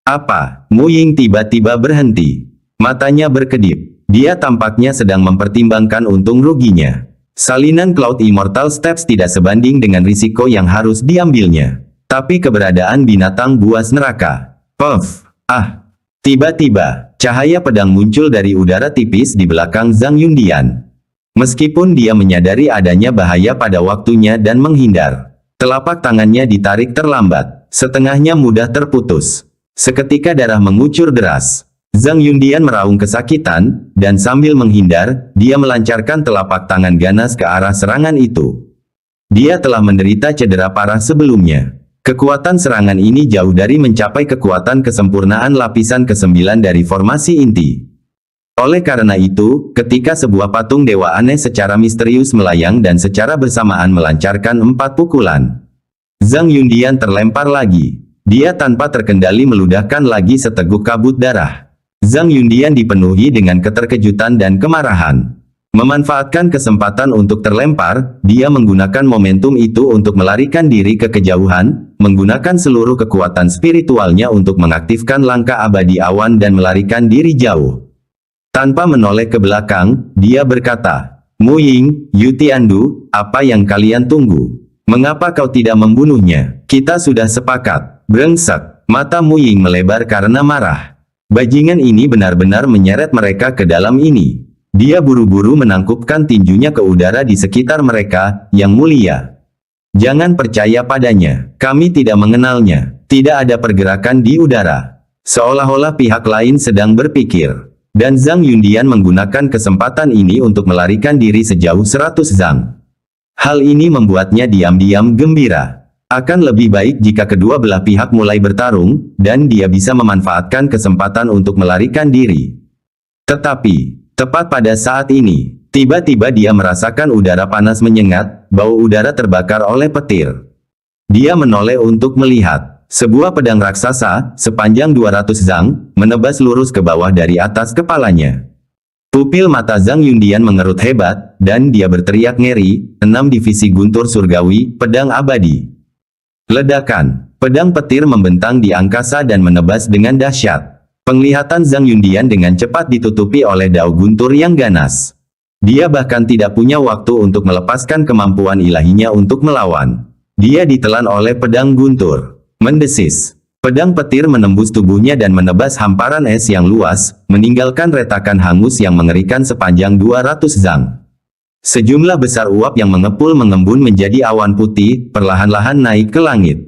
"Apa?" Mu Ying tiba-tiba berhenti. Matanya berkedip. Dia tampaknya sedang mempertimbangkan untung ruginya. Salinan Cloud Immortal Steps tidak sebanding dengan risiko yang harus diambilnya. Tapi keberadaan binatang buas neraka. Puff! Ah! Tiba-tiba, cahaya pedang muncul dari udara tipis di belakang Zhang Yundian. Meskipun dia menyadari adanya bahaya pada waktunya dan menghindar, telapak tangannya ditarik terlambat, setengahnya mudah terputus. Seketika darah mengucur deras. Zhang Yundian meraung kesakitan, dan sambil menghindar, dia melancarkan telapak tangan ganas ke arah serangan itu. Dia telah menderita cedera parah sebelumnya. Kekuatan serangan ini jauh dari mencapai kekuatan kesempurnaan lapisan ke-9 dari formasi inti. Oleh karena itu, ketika sebuah patung dewa aneh secara misterius melayang dan secara bersamaan melancarkan 4 pukulan, Zhang Yundian terlempar lagi. Dia tanpa terkendali meludahkan lagi seteguk kabut darah. Zhang Yundian dipenuhi dengan keterkejutan dan kemarahan. Memanfaatkan kesempatan untuk terlempar, dia menggunakan momentum itu untuk melarikan diri ke kejauhan, menggunakan seluruh kekuatan spiritualnya untuk mengaktifkan langkah abadi awan dan melarikan diri jauh. Tanpa menoleh ke belakang, dia berkata, "Mu Ying, Yu Tiandu, apa yang kalian tunggu? Mengapa kau tidak membunuhnya? Kita sudah sepakat." Brengsek, mata Mu Ying melebar karena marah. Bajingan ini benar-benar menyeret mereka ke dalam ini. Dia buru-buru menangkupkan tinjunya ke udara di sekitar mereka, "Yang mulia, jangan percaya padanya. Kami tidak mengenalnya." Tidak ada pergerakan di udara. Seolah-olah pihak lain sedang berpikir. Dan Zhang Yundian menggunakan kesempatan ini untuk melarikan diri sejauh 100 zang. Hal ini membuatnya diam-diam gembira. Akan lebih baik jika kedua belah pihak mulai bertarung, dan dia bisa memanfaatkan kesempatan untuk melarikan diri. Tetapi, tepat pada saat ini, tiba-tiba dia merasakan udara panas menyengat, bau udara terbakar oleh petir. Dia menoleh untuk melihat. Sebuah pedang raksasa, sepanjang 200 zang, menebas lurus ke bawah dari atas kepalanya. Pupil mata Zhang Yundian mengerut hebat, dan dia berteriak ngeri, 6 divisi guntur surgawi, pedang abadi. Ledakan. Pedang petir membentang di angkasa dan menebas dengan dahsyat. Penglihatan Zhang Yundian dengan cepat ditutupi oleh dao guntur yang ganas. Dia bahkan tidak punya waktu untuk melepaskan kemampuan ilahinya untuk melawan. Dia ditelan oleh pedang guntur. Mendesis. Pedang petir menembus tubuhnya dan menebas hamparan es yang luas, meninggalkan retakan hangus yang mengerikan sepanjang 200 zang. Sejumlah besar uap yang mengepul mengembun menjadi awan putih, perlahan-lahan naik ke langit.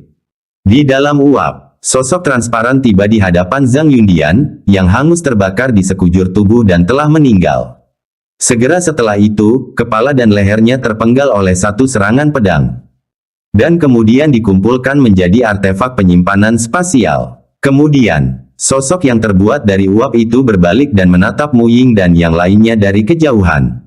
Di dalam uap, sosok transparan tiba di hadapan Zhang Yundian, yang hangus terbakar di sekujur tubuh dan telah meninggal. Segera setelah itu, kepala dan lehernya terpenggal oleh satu serangan pedang. Dan kemudian dikumpulkan menjadi artefak penyimpanan spasial. Kemudian, sosok yang terbuat dari uap itu berbalik dan menatap Mu Ying dan yang lainnya dari kejauhan.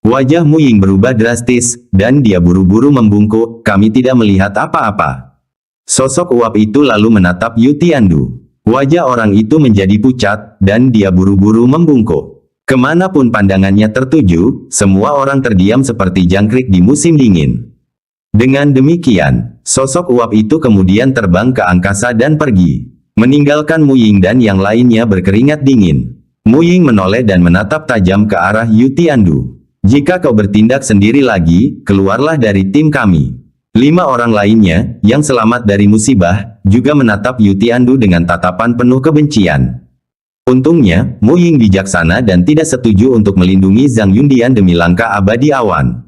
Wajah Mu Ying berubah drastis, dan dia buru-buru membungkuk, kami tidak melihat apa-apa. Sosok uap itu lalu menatap Yu Tiandu. Wajah orang itu menjadi pucat, dan dia buru-buru membungkuk. Kemanapun pandangannya tertuju, semua orang terdiam seperti jangkrik di musim dingin. Dengan demikian, sosok uap itu kemudian terbang ke angkasa dan pergi, meninggalkan Mu Ying dan yang lainnya berkeringat dingin. Mu Ying menoleh dan menatap tajam ke arah Yu Tiandu. Jika kau bertindak sendiri lagi, keluarlah dari tim kami. 5 orang lainnya, yang selamat dari musibah, juga menatap Yu Tiandu dengan tatapan penuh kebencian. Untungnya, Mu Ying bijaksana dan tidak setuju untuk melindungi Zhang Yundian demi langkah abadi awan.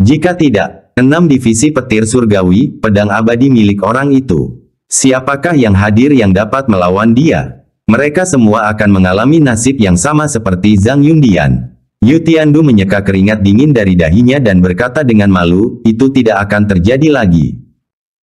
Jika tidak, 6 divisi petir surgawi, pedang abadi milik orang itu. Siapakah yang hadir yang dapat melawan dia? Mereka semua akan mengalami nasib yang sama seperti Zhang Yundian. Yu Tiandu menyeka keringat dingin dari dahinya dan berkata dengan malu, itu tidak akan terjadi lagi.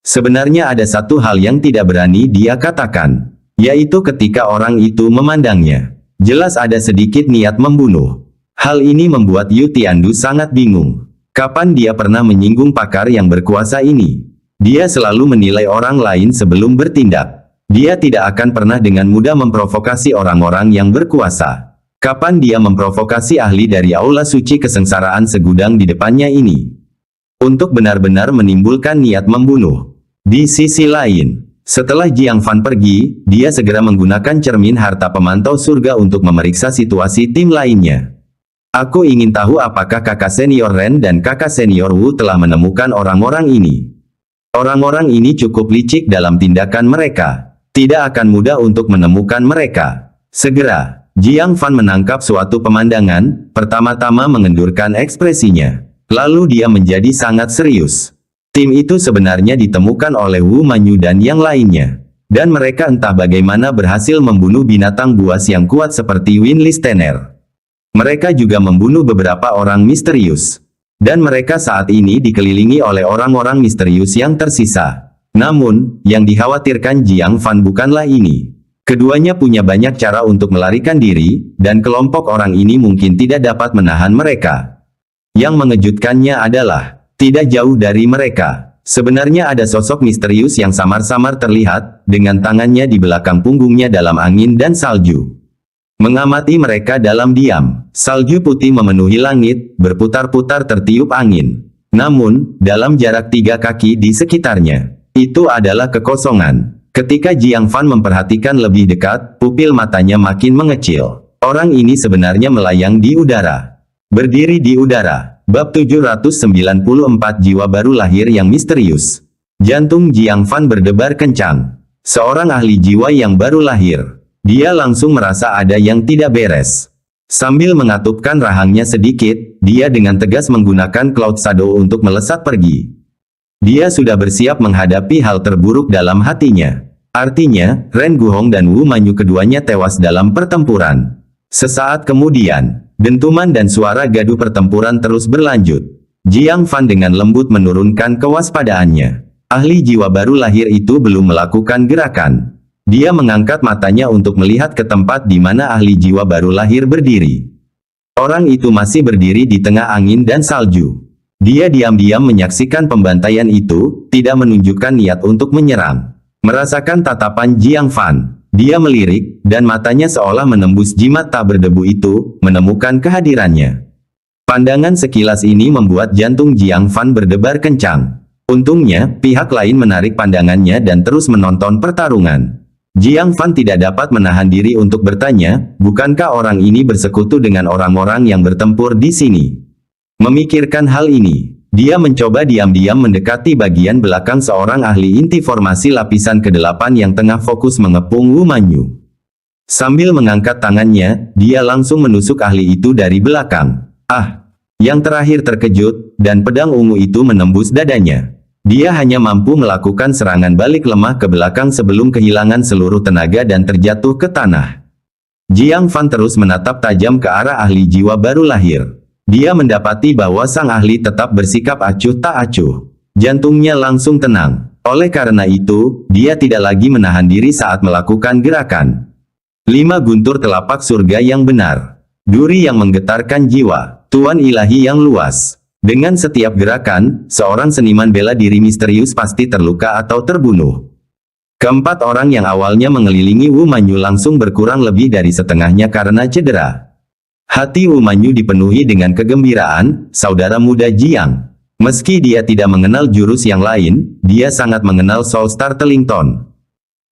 Sebenarnya ada satu hal yang tidak berani dia katakan, yaitu ketika orang itu memandangnya. Jelas ada sedikit niat membunuh. Hal ini membuat Yu Tiandu sangat bingung. Kapan dia pernah menyinggung pakar yang berkuasa ini? Dia selalu menilai orang lain sebelum bertindak. Dia tidak akan pernah dengan mudah memprovokasi orang-orang yang berkuasa. Kapan dia memprovokasi ahli dari aula suci kesengsaraan segudang di depannya ini? Untuk benar-benar menimbulkan niat membunuh. Di sisi lain, setelah Jiang Fan pergi, dia segera menggunakan cermin harta pemantau surga untuk memeriksa situasi tim lainnya. Aku ingin tahu apakah kakak senior Ren dan kakak senior Wu telah menemukan orang-orang ini. Orang-orang ini cukup licik dalam tindakan mereka. Tidak akan mudah untuk menemukan mereka. Segera, Jiang Fan menangkap suatu pemandangan, pertama-tama mengendurkan ekspresinya. Lalu dia menjadi sangat serius. Tim itu sebenarnya ditemukan oleh Wu Manyu dan yang lainnya. Dan mereka entah bagaimana berhasil membunuh binatang buas yang kuat seperti Win Listener. Mereka juga membunuh beberapa orang misterius. Dan mereka saat ini dikelilingi oleh orang-orang misterius yang tersisa. Namun, yang dikhawatirkan Jiang Fan bukanlah ini. Keduanya punya banyak cara untuk melarikan diri, dan kelompok orang ini mungkin tidak dapat menahan mereka. Yang mengejutkannya adalah, tidak jauh dari mereka, sebenarnya ada sosok misterius yang samar-samar terlihat, dengan tangannya di belakang punggungnya dalam angin dan salju. Mengamati mereka dalam diam, salju putih memenuhi langit, berputar-putar tertiup angin. Namun, dalam jarak 3 kaki di sekitarnya, itu adalah kekosongan. Ketika Jiang Fan memperhatikan lebih dekat, pupil matanya makin mengecil. Orang ini sebenarnya melayang di udara. Berdiri di udara. Bab 794 Jiwa Baru Lahir yang Misterius. Jantung Jiang Fan berdebar kencang. Seorang ahli jiwa yang baru lahir. Dia langsung merasa ada yang tidak beres. Sambil mengatupkan rahangnya sedikit, dia dengan tegas menggunakan Cloud Shadow untuk melesat pergi. Dia sudah bersiap menghadapi hal terburuk dalam hatinya. Artinya, Ren Guhong dan Wu Manyu keduanya tewas dalam pertempuran. Sesaat kemudian, dentuman dan suara gaduh pertempuran terus berlanjut. Jiang Fan dengan lembut menurunkan kewaspadaannya. Ahli jiwa baru lahir itu belum melakukan gerakan. Dia mengangkat matanya untuk melihat ke tempat di mana ahli jiwa baru lahir berdiri. Orang itu masih berdiri di tengah angin dan salju. Dia diam-diam menyaksikan pembantaian itu, tidak menunjukkan niat untuk menyerang. Merasakan tatapan Jiang Fan, dia melirik, dan matanya seolah menembus jimat tak berdebu itu, menemukan kehadirannya. Pandangan sekilas ini membuat jantung Jiang Fan berdebar kencang. Untungnya, pihak lain menarik pandangannya dan terus menonton pertarungan. Jiang Fan tidak dapat menahan diri untuk bertanya, bukankah orang ini bersekutu dengan orang-orang yang bertempur di sini? Memikirkan hal ini, dia mencoba diam-diam mendekati bagian belakang seorang ahli inti formasi lapisan ke-8 yang tengah fokus mengepung Wu Manyu. Sambil mengangkat tangannya, dia langsung menusuk ahli itu dari belakang. Yang terakhir terkejut, dan pedang ungu itu menembus dadanya. Dia hanya mampu melakukan serangan balik lemah ke belakang sebelum kehilangan seluruh tenaga dan terjatuh ke tanah. Jiang Fan terus menatap tajam ke arah ahli jiwa baru lahir. Dia mendapati bahwa sang ahli tetap bersikap acuh tak acuh. Jantungnya langsung tenang. Oleh karena itu, dia tidak lagi menahan diri saat melakukan gerakan. 5 guntur telapak surga yang benar. Duri yang menggetarkan jiwa. Tuan ilahi yang luas. Dengan setiap gerakan, seorang seniman bela diri misterius pasti terluka atau terbunuh. Keempat orang yang awalnya mengelilingi Wu Manyu langsung berkurang lebih dari setengahnya karena cedera. Hati Wu Manyu dipenuhi dengan kegembiraan, saudara muda Jiang. Meski dia tidak mengenal jurus yang lain, dia sangat mengenal Soul Star Tellington.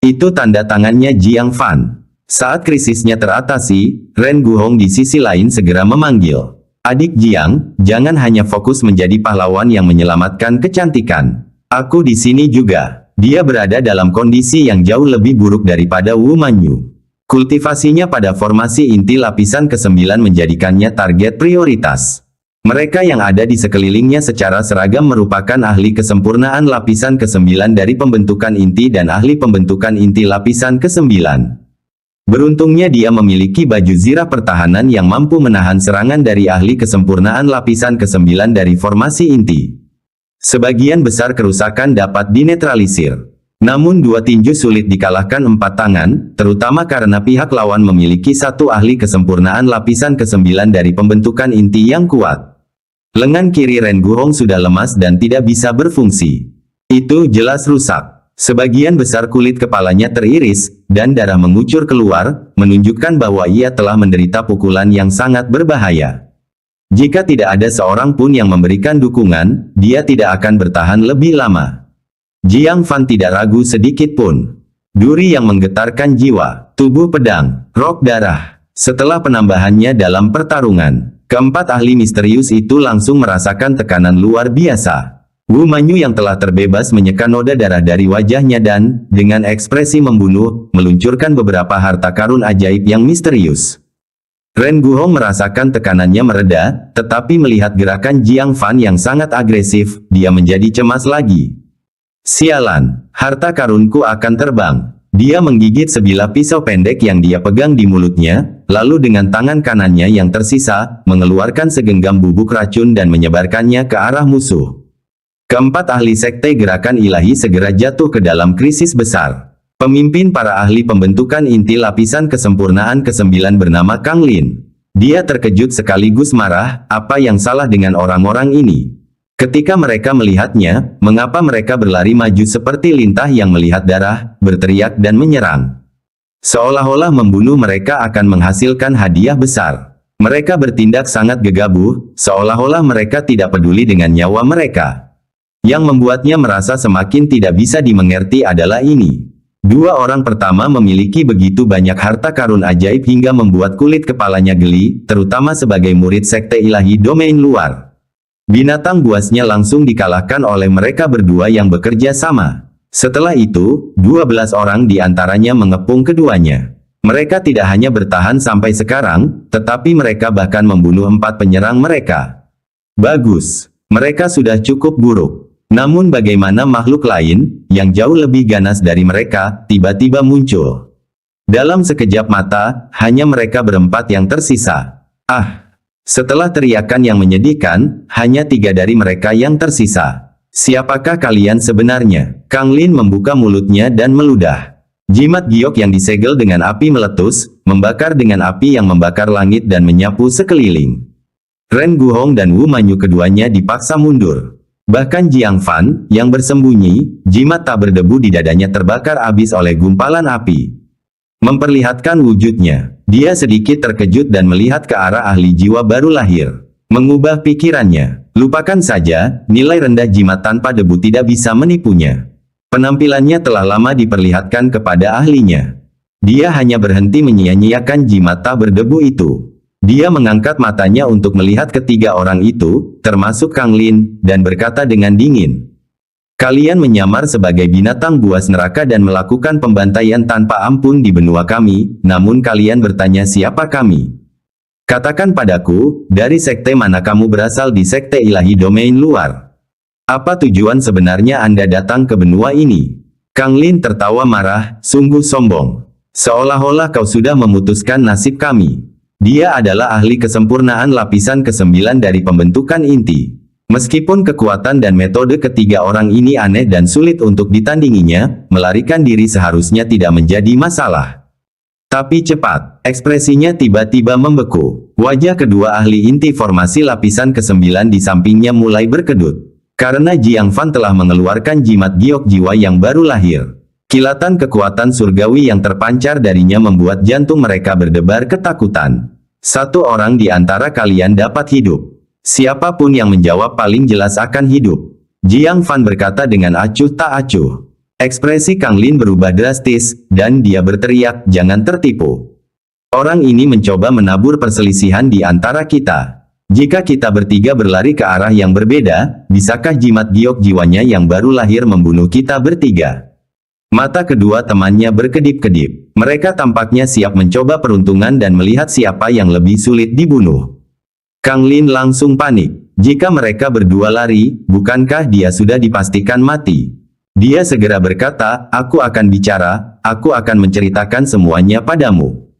Itu tanda tangannya Jiang Fan. Saat krisisnya teratasi, Ren Guhong di sisi lain segera memanggil. Adik Jiang, jangan hanya fokus menjadi pahlawan yang menyelamatkan kecantikan. Aku di sini juga. Dia berada dalam kondisi yang jauh lebih buruk daripada Wu Manyu. Kultivasinya pada formasi inti lapisan ke-9 menjadikannya target prioritas. Mereka yang ada di sekelilingnya secara seragam merupakan ahli kesempurnaan lapisan ke-9 dari pembentukan inti dan ahli pembentukan inti lapisan ke-9. Beruntungnya dia memiliki baju zirah pertahanan yang mampu menahan serangan dari ahli kesempurnaan lapisan ke-9 dari formasi inti. Sebagian besar kerusakan dapat dinetralisir. Namun 2 tinju sulit dikalahkan 4 tangan, terutama karena pihak lawan memiliki 1 ahli kesempurnaan lapisan ke-9 dari pembentukan inti yang kuat. Lengan kiri Ren Guhong sudah lemas dan tidak bisa berfungsi. Itu jelas rusak. Sebagian besar kulit kepalanya teriris, dan darah mengucur keluar, menunjukkan bahwa ia telah menderita pukulan yang sangat berbahaya. Jika tidak ada seorang pun yang memberikan dukungan, dia tidak akan bertahan lebih lama. Jiang Fan tidak ragu sedikit pun. Duri yang menggetarkan jiwa, tubuh pedang, rok darah. Setelah penambahannya dalam pertarungan, keempat ahli misterius itu langsung merasakan tekanan luar biasa. Wu Manyu yang telah terbebas menyeka noda darah dari wajahnya dan, dengan ekspresi membunuh, meluncurkan beberapa harta karun ajaib yang misterius. Ren Guhong merasakan tekanannya mereda, tetapi melihat gerakan Jiang Fan yang sangat agresif, dia menjadi cemas lagi. Sialan, harta karunku akan terbang. Dia menggigit sebilah pisau pendek yang dia pegang di mulutnya, lalu dengan tangan kanannya yang tersisa, mengeluarkan segenggam bubuk racun dan menyebarkannya ke arah musuh. Keempat ahli sekte gerakan ilahi segera jatuh ke dalam krisis besar. Pemimpin para ahli pembentukan inti lapisan kesempurnaan ke-9 bernama Kang Lin. Dia terkejut sekaligus marah, apa yang salah dengan orang-orang ini? Ketika mereka melihatnya, mengapa mereka berlari maju seperti lintah yang melihat darah, berteriak dan menyerang? Seolah-olah membunuh mereka akan menghasilkan hadiah besar. Mereka bertindak sangat gegabah, seolah-olah mereka tidak peduli dengan nyawa mereka. Yang membuatnya merasa semakin tidak bisa dimengerti adalah ini. 2 orang pertama memiliki begitu banyak harta karun ajaib hingga membuat kulit kepalanya geli, terutama sebagai murid sekte ilahi domain luar. Binatang buasnya langsung dikalahkan oleh mereka berdua yang bekerja sama. Setelah itu, 12 orang di antaranya mengepung keduanya. Mereka tidak hanya bertahan sampai sekarang, tetapi mereka bahkan membunuh 4 penyerang mereka. Bagus, mereka sudah cukup buruk. Namun bagaimana makhluk lain, yang jauh lebih ganas dari mereka, tiba-tiba muncul. Dalam sekejap mata, hanya mereka berempat yang tersisa. Setelah teriakan yang menyedihkan, hanya 3 dari mereka yang tersisa. Siapakah kalian sebenarnya? Kang Lin membuka mulutnya dan meludah. Jimat giok yang disegel dengan api meletus, membakar dengan api yang membakar langit dan menyapu sekeliling. Ren Guhong dan Wu Manyu keduanya dipaksa mundur. Bahkan Jiang Fan, yang bersembunyi, jimat tak berdebu di dadanya terbakar habis oleh gumpalan api. Memperlihatkan wujudnya, dia sedikit terkejut dan melihat ke arah ahli jiwa baru lahir. Mengubah pikirannya, lupakan saja, nilai rendah jimat tanpa debu tidak bisa menipunya. Penampilannya telah lama diperlihatkan kepada ahlinya. Dia hanya berhenti menyia-nyiakan jimat tak berdebu itu. Dia mengangkat matanya untuk melihat ketiga orang itu, termasuk Kang Lin, dan berkata dengan dingin. Kalian menyamar sebagai binatang buas neraka dan melakukan pembantaian tanpa ampun di benua kami, namun kalian bertanya siapa kami. Katakan padaku, dari sekte mana kamu berasal di sekte ilahi domain luar? Apa tujuan sebenarnya Anda datang ke benua ini? Kang Lin tertawa marah, sungguh sombong. Seolah-olah kau sudah memutuskan nasib kami. Dia adalah ahli kesempurnaan lapisan ke-9 dari pembentukan inti. Meskipun kekuatan dan metode ketiga orang ini aneh dan sulit untuk ditandinginya, melarikan diri seharusnya tidak menjadi masalah. Tapi cepat, ekspresinya tiba-tiba membeku. Wajah kedua ahli inti formasi lapisan ke-9 di sampingnya mulai berkedut. Karena Jiang Fan telah mengeluarkan jimat giok jiwa yang baru lahir. Kilatan kekuatan surgawi yang terpancar darinya membuat jantung mereka berdebar ketakutan. Satu orang di antara kalian dapat hidup. Siapapun yang menjawab paling jelas akan hidup. Jiang Fan berkata dengan acuh tak acuh. Ekspresi Kang Lin berubah drastis, dan dia berteriak, jangan tertipu. Orang ini mencoba menabur perselisihan di antara kita. Jika kita bertiga berlari ke arah yang berbeda, bisakah jimat giok jiwanya yang baru lahir membunuh kita bertiga? Mata kedua temannya berkedip-kedip. Mereka tampaknya siap mencoba peruntungan dan melihat siapa yang lebih sulit dibunuh. Kang Lin langsung panik. Jika mereka berdua lari, bukankah dia sudah dipastikan mati? Dia segera berkata, aku akan bicara, aku akan menceritakan semuanya padamu.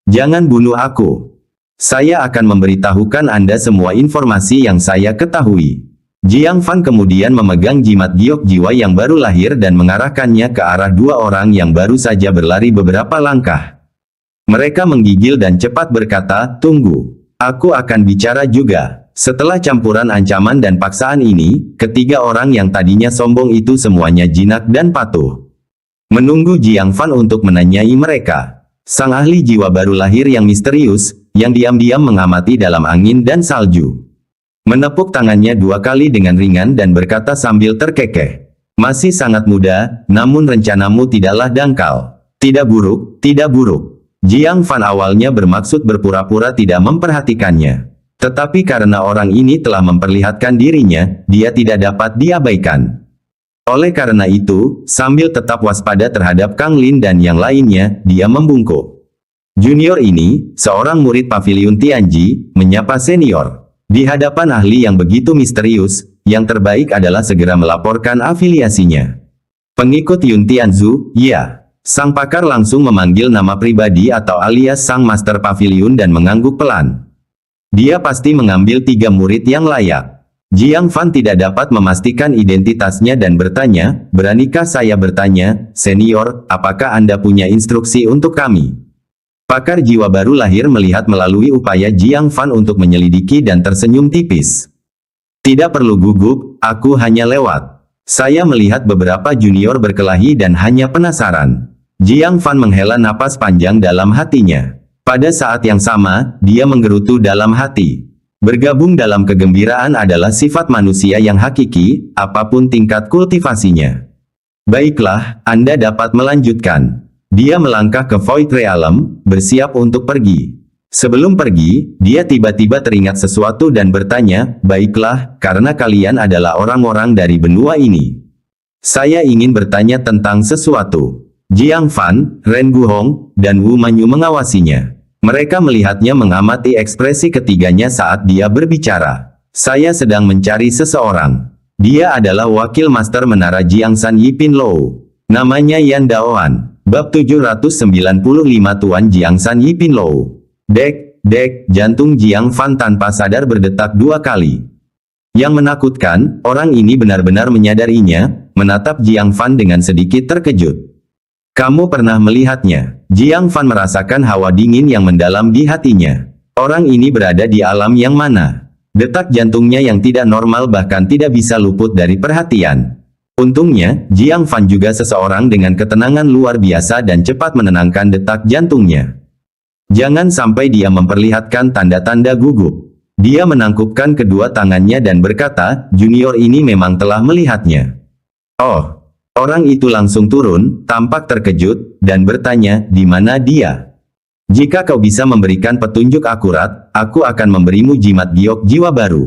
Jangan bunuh aku. Saya akan memberitahukan Anda semua informasi yang saya ketahui. Jiang Fan kemudian memegang jimat giok jiwa yang baru lahir dan mengarahkannya ke arah dua orang yang baru saja berlari beberapa langkah. Mereka menggigil dan cepat berkata, tunggu. Aku akan bicara juga. Setelah campuran ancaman dan paksaan ini, ketiga orang yang tadinya sombong itu semuanya jinak dan patuh. Menunggu Jiang Fan untuk menanyai mereka. Sang ahli jiwa baru lahir yang misterius, yang diam-diam mengamati dalam angin dan salju. Menepuk tangannya dua kali dengan ringan dan berkata sambil terkekeh. Masih sangat muda, namun rencanamu tidaklah dangkal. Tidak buruk, tidak buruk. Jiang Fan awalnya bermaksud berpura-pura tidak memperhatikannya. Tetapi karena orang ini telah memperlihatkan dirinya, dia tidak dapat diabaikan. Oleh karena itu, sambil tetap waspada terhadap Kang Lin dan yang lainnya, dia membungkuk. Junior ini, seorang murid Paviliun Tianji, menyapa senior. Di hadapan ahli yang begitu misterius, yang terbaik adalah segera melaporkan afiliasinya. Pengikut Yun Tianzu, ya. Sang pakar langsung memanggil nama pribadi atau alias Sang Master Paviliun dan mengangguk pelan. Dia pasti mengambil 3 murid yang layak. Jiang Fan tidak dapat memastikan identitasnya dan bertanya, beranikah saya bertanya, senior, apakah Anda punya instruksi untuk kami? Pakar jiwa baru lahir melihat melalui upaya Jiang Fan untuk menyelidiki dan tersenyum tipis. Tidak perlu gugup, aku hanya lewat. Saya melihat beberapa junior berkelahi dan hanya penasaran. Jiang Fan menghela napas panjang dalam hatinya. Pada saat yang sama, dia menggerutu dalam hati. Bergabung dalam kegembiraan adalah sifat manusia yang hakiki, apapun tingkat kultivasinya. Baiklah, Anda dapat melanjutkan. Dia melangkah ke Void Realm, bersiap untuk pergi. Sebelum pergi, dia tiba-tiba teringat sesuatu dan bertanya, baiklah, karena kalian adalah orang-orang dari benua ini. Saya ingin bertanya tentang sesuatu. Jiang Fan, Ren Guhong, dan Wu Manyu mengawasinya. Mereka melihatnya mengamati ekspresi ketiganya saat dia berbicara. Saya sedang mencari seseorang. Dia adalah wakil master menara Jiangsan Yipin Lou. Namanya Yan Daoan. Bab 795 Tuan Jiangsan Yipin Lou. Dek, jantung Jiang Fan tanpa sadar berdetak 2 kali. Yang menakutkan, orang ini benar-benar menyadarinya, menatap Jiang Fan dengan sedikit terkejut. Kamu pernah melihatnya? Jiang Fan merasakan hawa dingin yang mendalam di hatinya. Orang ini berada di alam yang mana? Detak jantungnya yang tidak normal bahkan tidak bisa luput dari perhatian. Untungnya, Jiang Fan juga seseorang dengan ketenangan luar biasa dan cepat menenangkan detak jantungnya. Jangan sampai dia memperlihatkan tanda-tanda gugup. Dia menangkupkan kedua tangannya dan berkata, junior ini memang telah melihatnya. Oh, orang itu langsung turun, tampak terkejut, dan bertanya, di mana dia? Jika kau bisa memberikan petunjuk akurat, aku akan memberimu jimat giok jiwa baru.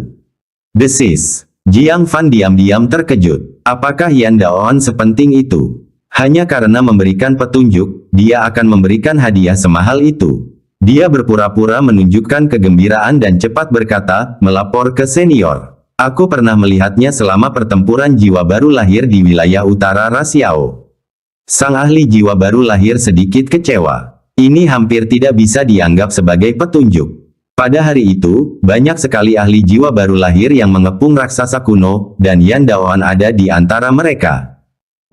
Desis. Jiang Fan diam-diam terkejut. Apakah Yan Daoan sepenting itu? Hanya karena memberikan petunjuk, dia akan memberikan hadiah semahal itu. Dia berpura-pura menunjukkan kegembiraan dan cepat berkata, melapor ke senior. Aku pernah melihatnya selama pertempuran jiwa baru lahir di wilayah utara Rasiao. Sang ahli jiwa baru lahir sedikit kecewa. Ini hampir tidak bisa dianggap sebagai petunjuk. Pada hari itu, banyak sekali ahli jiwa baru lahir yang mengepung raksasa kuno, dan Yan Daoan ada di antara mereka.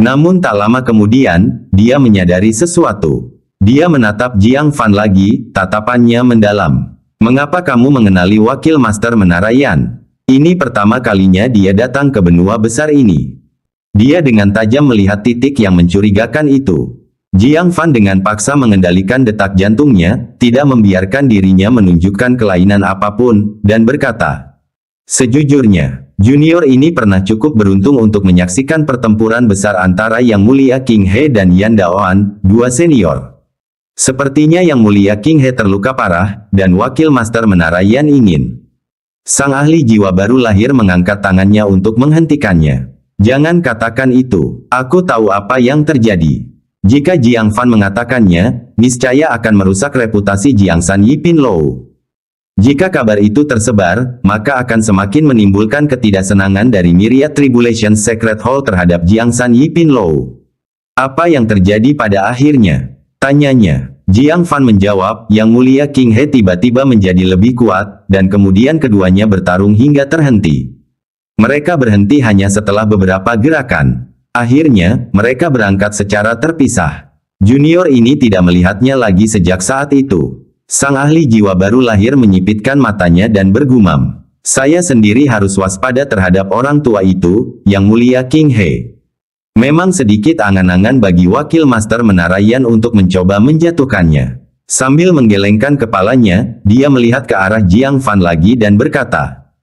Namun tak lama kemudian, dia menyadari sesuatu. Dia menatap Jiang Fan lagi, tatapannya mendalam. Mengapa kamu mengenali wakil master Menara Yan? Ini pertama kalinya dia datang ke benua besar ini. Dia dengan tajam melihat titik yang mencurigakan itu. Jiang Fan dengan paksa mengendalikan detak jantungnya, tidak membiarkan dirinya menunjukkan kelainan apapun, dan berkata, "Sejujurnya, junior ini pernah cukup beruntung untuk menyaksikan pertempuran besar antara Yang Mulia King He dan Yan Daoan, dua senior. Sepertinya Yang Mulia King He terluka parah, dan Wakil Master Menara Yan ingin." Sang ahli jiwa baru lahir mengangkat tangannya untuk menghentikannya. "Jangan katakan itu, aku tahu apa yang terjadi. Jika Jiang Fan mengatakannya, niscaya akan merusak reputasi Jiang San Yipin Lou. Jika kabar itu tersebar, maka akan semakin menimbulkan ketidaksenangan dari Myriad Tribulation Secret Hall terhadap Jiang San Yipin Lou. Apa yang terjadi pada akhirnya?" tanyanya. Jiang Fan menjawab, "Yang Mulia King He tiba-tiba menjadi lebih kuat, dan kemudian keduanya bertarung hingga terhenti. Mereka berhenti hanya setelah beberapa gerakan. Akhirnya, mereka berangkat secara terpisah. Junior ini tidak melihatnya lagi sejak saat itu." Sang ahli jiwa baru lahir menyipitkan matanya dan bergumam, "Saya sendiri harus waspada terhadap orang tua itu, Yang Mulia King He. Memang sedikit angan-angan bagi wakil master Menara Yan untuk mencoba menjatuhkannya." Sambil menggelengkan kepalanya, dia melihat ke arah Jiang Fan lagi dan berkata,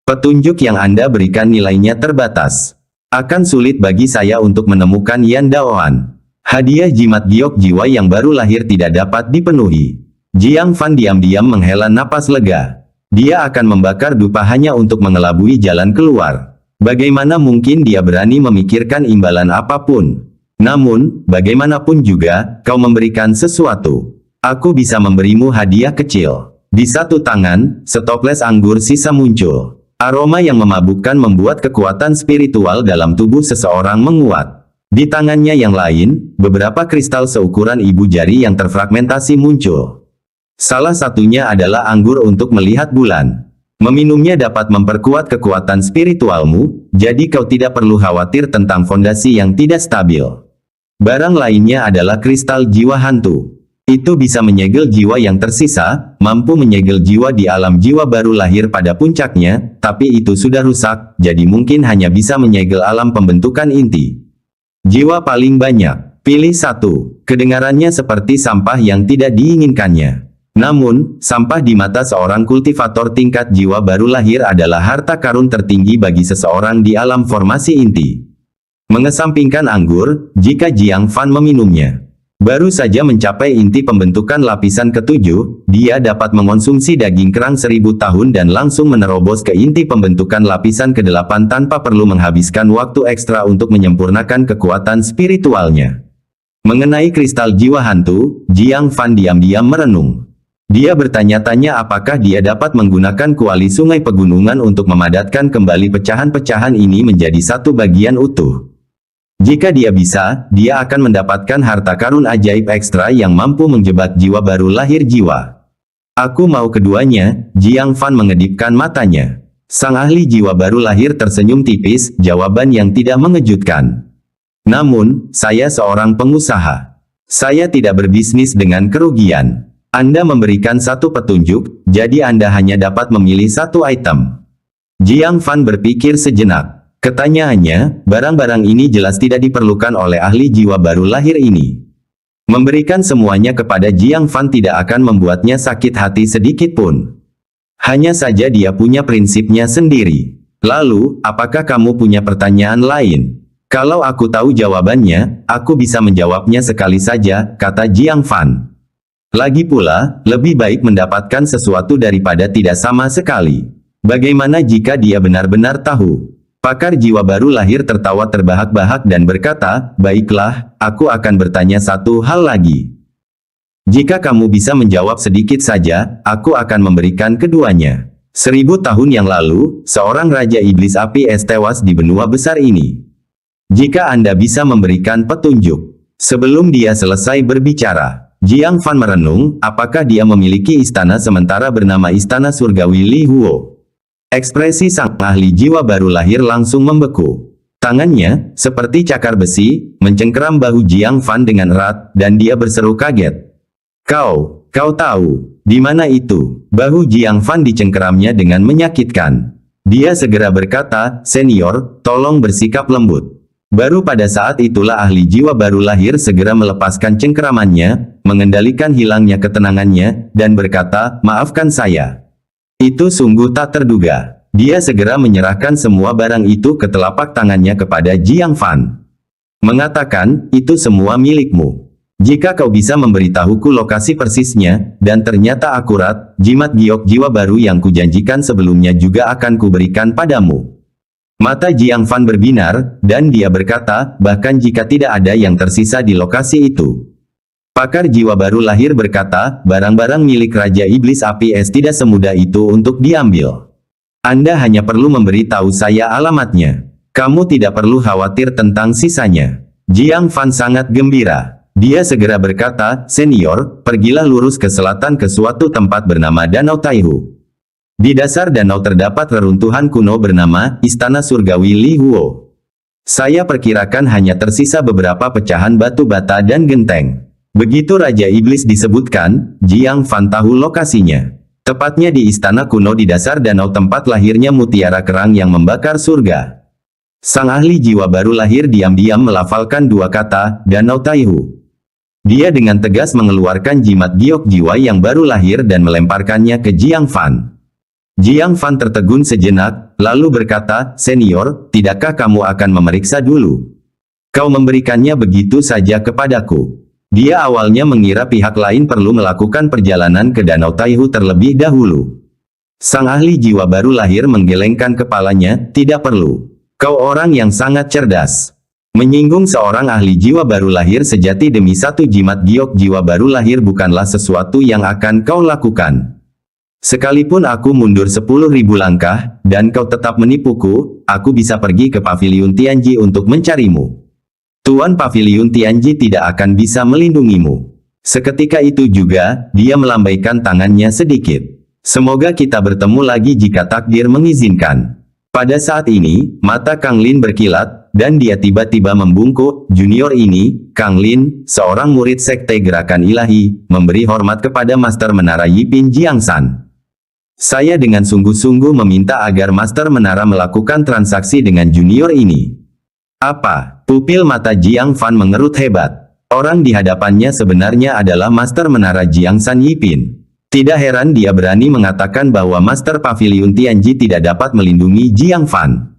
"Petunjuk yang Anda berikan nilainya terbatas. Akan sulit bagi saya untuk menemukan Yan Daoan. Hadiah jimat giok jiwa yang baru lahir tidak dapat dipenuhi." Jiang Fan diam-diam menghela napas lega. Dia akan membakar dupa hanya untuk mengelabui jalan keluar. Bagaimana mungkin dia berani memikirkan imbalan apapun? Namun, bagaimanapun juga, kau memberikan sesuatu. Aku bisa memberimu hadiah kecil. Di satu tangan, setoples anggur sisa muncul. Aroma yang memabukkan membuat kekuatan spiritual dalam tubuh seseorang menguat. Di tangannya yang lain, beberapa kristal seukuran ibu jari yang terfragmentasi muncul. Salah satunya adalah anggur untuk melihat bulan. Meminumnya dapat memperkuat kekuatan spiritualmu, jadi kau tidak perlu khawatir tentang fondasi yang tidak stabil. Barang lainnya adalah kristal jiwa hantu. Itu bisa menyegel jiwa yang tersisa, mampu menyegel jiwa di alam jiwa baru lahir pada puncaknya, tapi itu sudah rusak, jadi mungkin hanya bisa menyegel alam pembentukan inti. Jiwa paling banyak, pilih satu. Kedengarannya seperti sampah yang tidak diinginkannya. Namun, sampah di mata seorang kultivator tingkat jiwa baru lahir adalah harta karun tertinggi bagi seseorang di alam formasi inti. Mengesampingkan anggur, jika Jiang Fan meminumnya, baru saja mencapai inti pembentukan lapisan ketujuh, dia dapat mengonsumsi daging kerang 1000 tahun dan langsung menerobos ke inti pembentukan lapisan ke-8 tanpa perlu menghabiskan waktu ekstra untuk menyempurnakan kekuatan spiritualnya. Mengenai kristal jiwa hantu, Jiang Fan diam-diam merenung. Dia bertanya-tanya apakah dia dapat menggunakan kuali sungai pegunungan untuk memadatkan kembali pecahan-pecahan ini menjadi satu bagian utuh. Jika dia bisa, dia akan mendapatkan harta karun ajaib ekstra yang mampu menjebak jiwa baru lahir jiwa. Aku mau keduanya, Jiang Fan mengedipkan matanya. Sang ahli jiwa baru lahir tersenyum tipis, jawaban yang tidak mengejutkan. Namun, saya seorang pengusaha. Saya tidak berbisnis dengan kerugian. Anda memberikan satu petunjuk, jadi Anda hanya dapat memilih satu item. Jiang Fan berpikir sejenak. Ketanyaannya, barang-barang ini jelas tidak diperlukan oleh ahli jiwa baru lahir ini. Memberikan semuanya kepada Jiang Fan tidak akan membuatnya sakit hati sedikit pun. Hanya saja dia punya prinsipnya sendiri. Lalu, apakah kamu punya pertanyaan lain? Kalau aku tahu jawabannya, aku bisa menjawabnya sekali saja, kata Jiang Fan. Lagi pula, lebih baik mendapatkan sesuatu daripada tidak sama sekali. Bagaimana jika dia benar-benar tahu? Pakar jiwa baru lahir tertawa terbahak-bahak dan berkata, "Baiklah, aku akan bertanya satu hal lagi. Jika kamu bisa menjawab sedikit saja, aku akan memberikan keduanya." 1000 tahun yang lalu, seorang Raja Iblis Api es tewas di benua besar ini. Jika Anda bisa memberikan petunjuk, Sebelum dia selesai berbicara, Jiang Fan merenung, apakah dia memiliki istana sementara bernama Istana Surgawi Li Huo. Ekspresi sang ahli jiwa baru lahir langsung membeku. Tangannya, seperti cakar besi, mencengkeram bahu Jiang Fan dengan erat, dan dia berseru kaget. Kau tahu, di mana itu? Bahu Jiang Fan dicengkeramnya dengan menyakitkan. Dia segera berkata, senior, tolong bersikap lembut. Baru pada saat itulah ahli jiwa baru lahir segera melepaskan cengkeramannya, mengendalikan hilangnya ketenangannya, dan berkata, maafkan saya. Itu sungguh tak terduga. Dia segera menyerahkan semua barang itu ke telapak tangannya kepada Jiang Fan. Mengatakan, itu semua milikmu. Jika kau bisa memberitahuku lokasi persisnya, dan ternyata akurat, jimat giok jiwa baru yang kujanjikan sebelumnya juga akan kuberikan padamu. Mata Jiang Fan berbinar, dan dia berkata, bahkan jika tidak ada yang tersisa di lokasi itu. Pakar jiwa baru lahir berkata, barang-barang milik Raja Iblis Api Es tidak semudah itu untuk diambil. Anda hanya perlu memberitahu saya alamatnya. Kamu tidak perlu khawatir tentang sisanya. Jiang Fan sangat gembira. Dia segera berkata, senior, pergilah lurus ke selatan ke suatu tempat bernama Danau Taihu. Di dasar danau terdapat reruntuhan kuno bernama Istana Surgawi Li Huo. Saya perkirakan hanya tersisa beberapa pecahan batu bata dan genteng. Begitu Raja Iblis disebutkan, Jiang Fan tahu lokasinya. Tepatnya di istana kuno di dasar danau tempat lahirnya mutiara kerang yang membakar surga. Sang ahli jiwa baru lahir diam-diam melafalkan dua kata, Danau Taihu. Dia dengan tegas mengeluarkan jimat giok jiwa yang baru lahir dan melemparkannya ke Jiang Fan. Jiang Fan tertegun sejenak, lalu berkata, senior, tidakkah kamu akan memeriksa dulu? Kau memberikannya begitu saja kepadaku. Dia awalnya mengira pihak lain perlu melakukan perjalanan ke Danau Taihu terlebih dahulu. Sang ahli jiwa baru lahir menggelengkan kepalanya, tidak perlu. Kau orang yang sangat cerdas. Menyinggung seorang ahli jiwa baru lahir sejati demi satu jimat giok jiwa baru lahir bukanlah sesuatu yang akan kau lakukan. Sekalipun aku mundur 10.000 langkah, dan kau tetap menipuku, aku bisa pergi ke Paviliun Tianji untuk mencarimu. Tuan Paviliun Tianji tidak akan bisa melindungimu. Seketika itu juga, dia melambaikan tangannya sedikit. Semoga kita bertemu lagi jika takdir mengizinkan. Pada saat ini, mata Kang Lin berkilat, dan dia tiba-tiba membungkuk. Junior ini, Kang Lin, seorang murid Sekte Gerakan Ilahi, memberi hormat kepada Master Menara Yipin Jiangsan. Saya dengan sungguh-sungguh meminta agar Master Menara melakukan transaksi dengan junior ini. Apa? Pupil mata Jiang Fan mengerut hebat. Orang di hadapannya sebenarnya adalah Master Menara Jiangsan Yipin. Tidak heran dia berani mengatakan bahwa Master Paviliun Tianji tidak dapat melindungi Jiang Fan.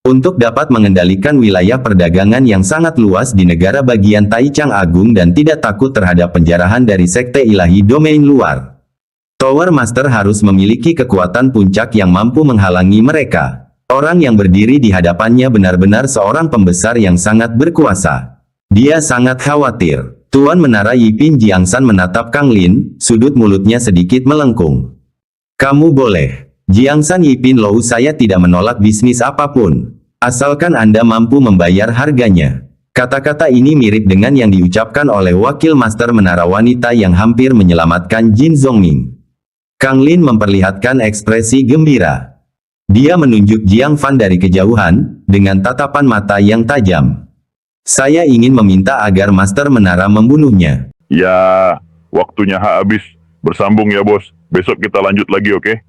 Untuk dapat mengendalikan wilayah perdagangan yang sangat luas di negara bagian Taichang Agung dan tidak takut terhadap penjarahan dari Sekte Ilahi domain luar. Tower Master harus memiliki kekuatan puncak yang mampu menghalangi mereka. Orang yang berdiri di hadapannya benar-benar seorang pembesar yang sangat berkuasa. Dia sangat khawatir. Tuan Menara Yipin Jiangsan menatap Kang Lin, sudut mulutnya sedikit melengkung. Kamu boleh. Jiangsan Yipin Lou, saya tidak menolak bisnis apapun. Asalkan Anda mampu membayar harganya. Kata-kata ini mirip dengan yang diucapkan oleh wakil Master Menara Wanita yang hampir menyelamatkan Jin Zhongming. Kang Lin memperlihatkan ekspresi gembira. Dia menunjuk Jiang Fan dari kejauhan, dengan tatapan mata yang tajam. Saya ingin meminta agar Master Menara membunuhnya.
Ya, waktunya habis. Bersambung ya bos. Besok kita lanjut lagi, oke?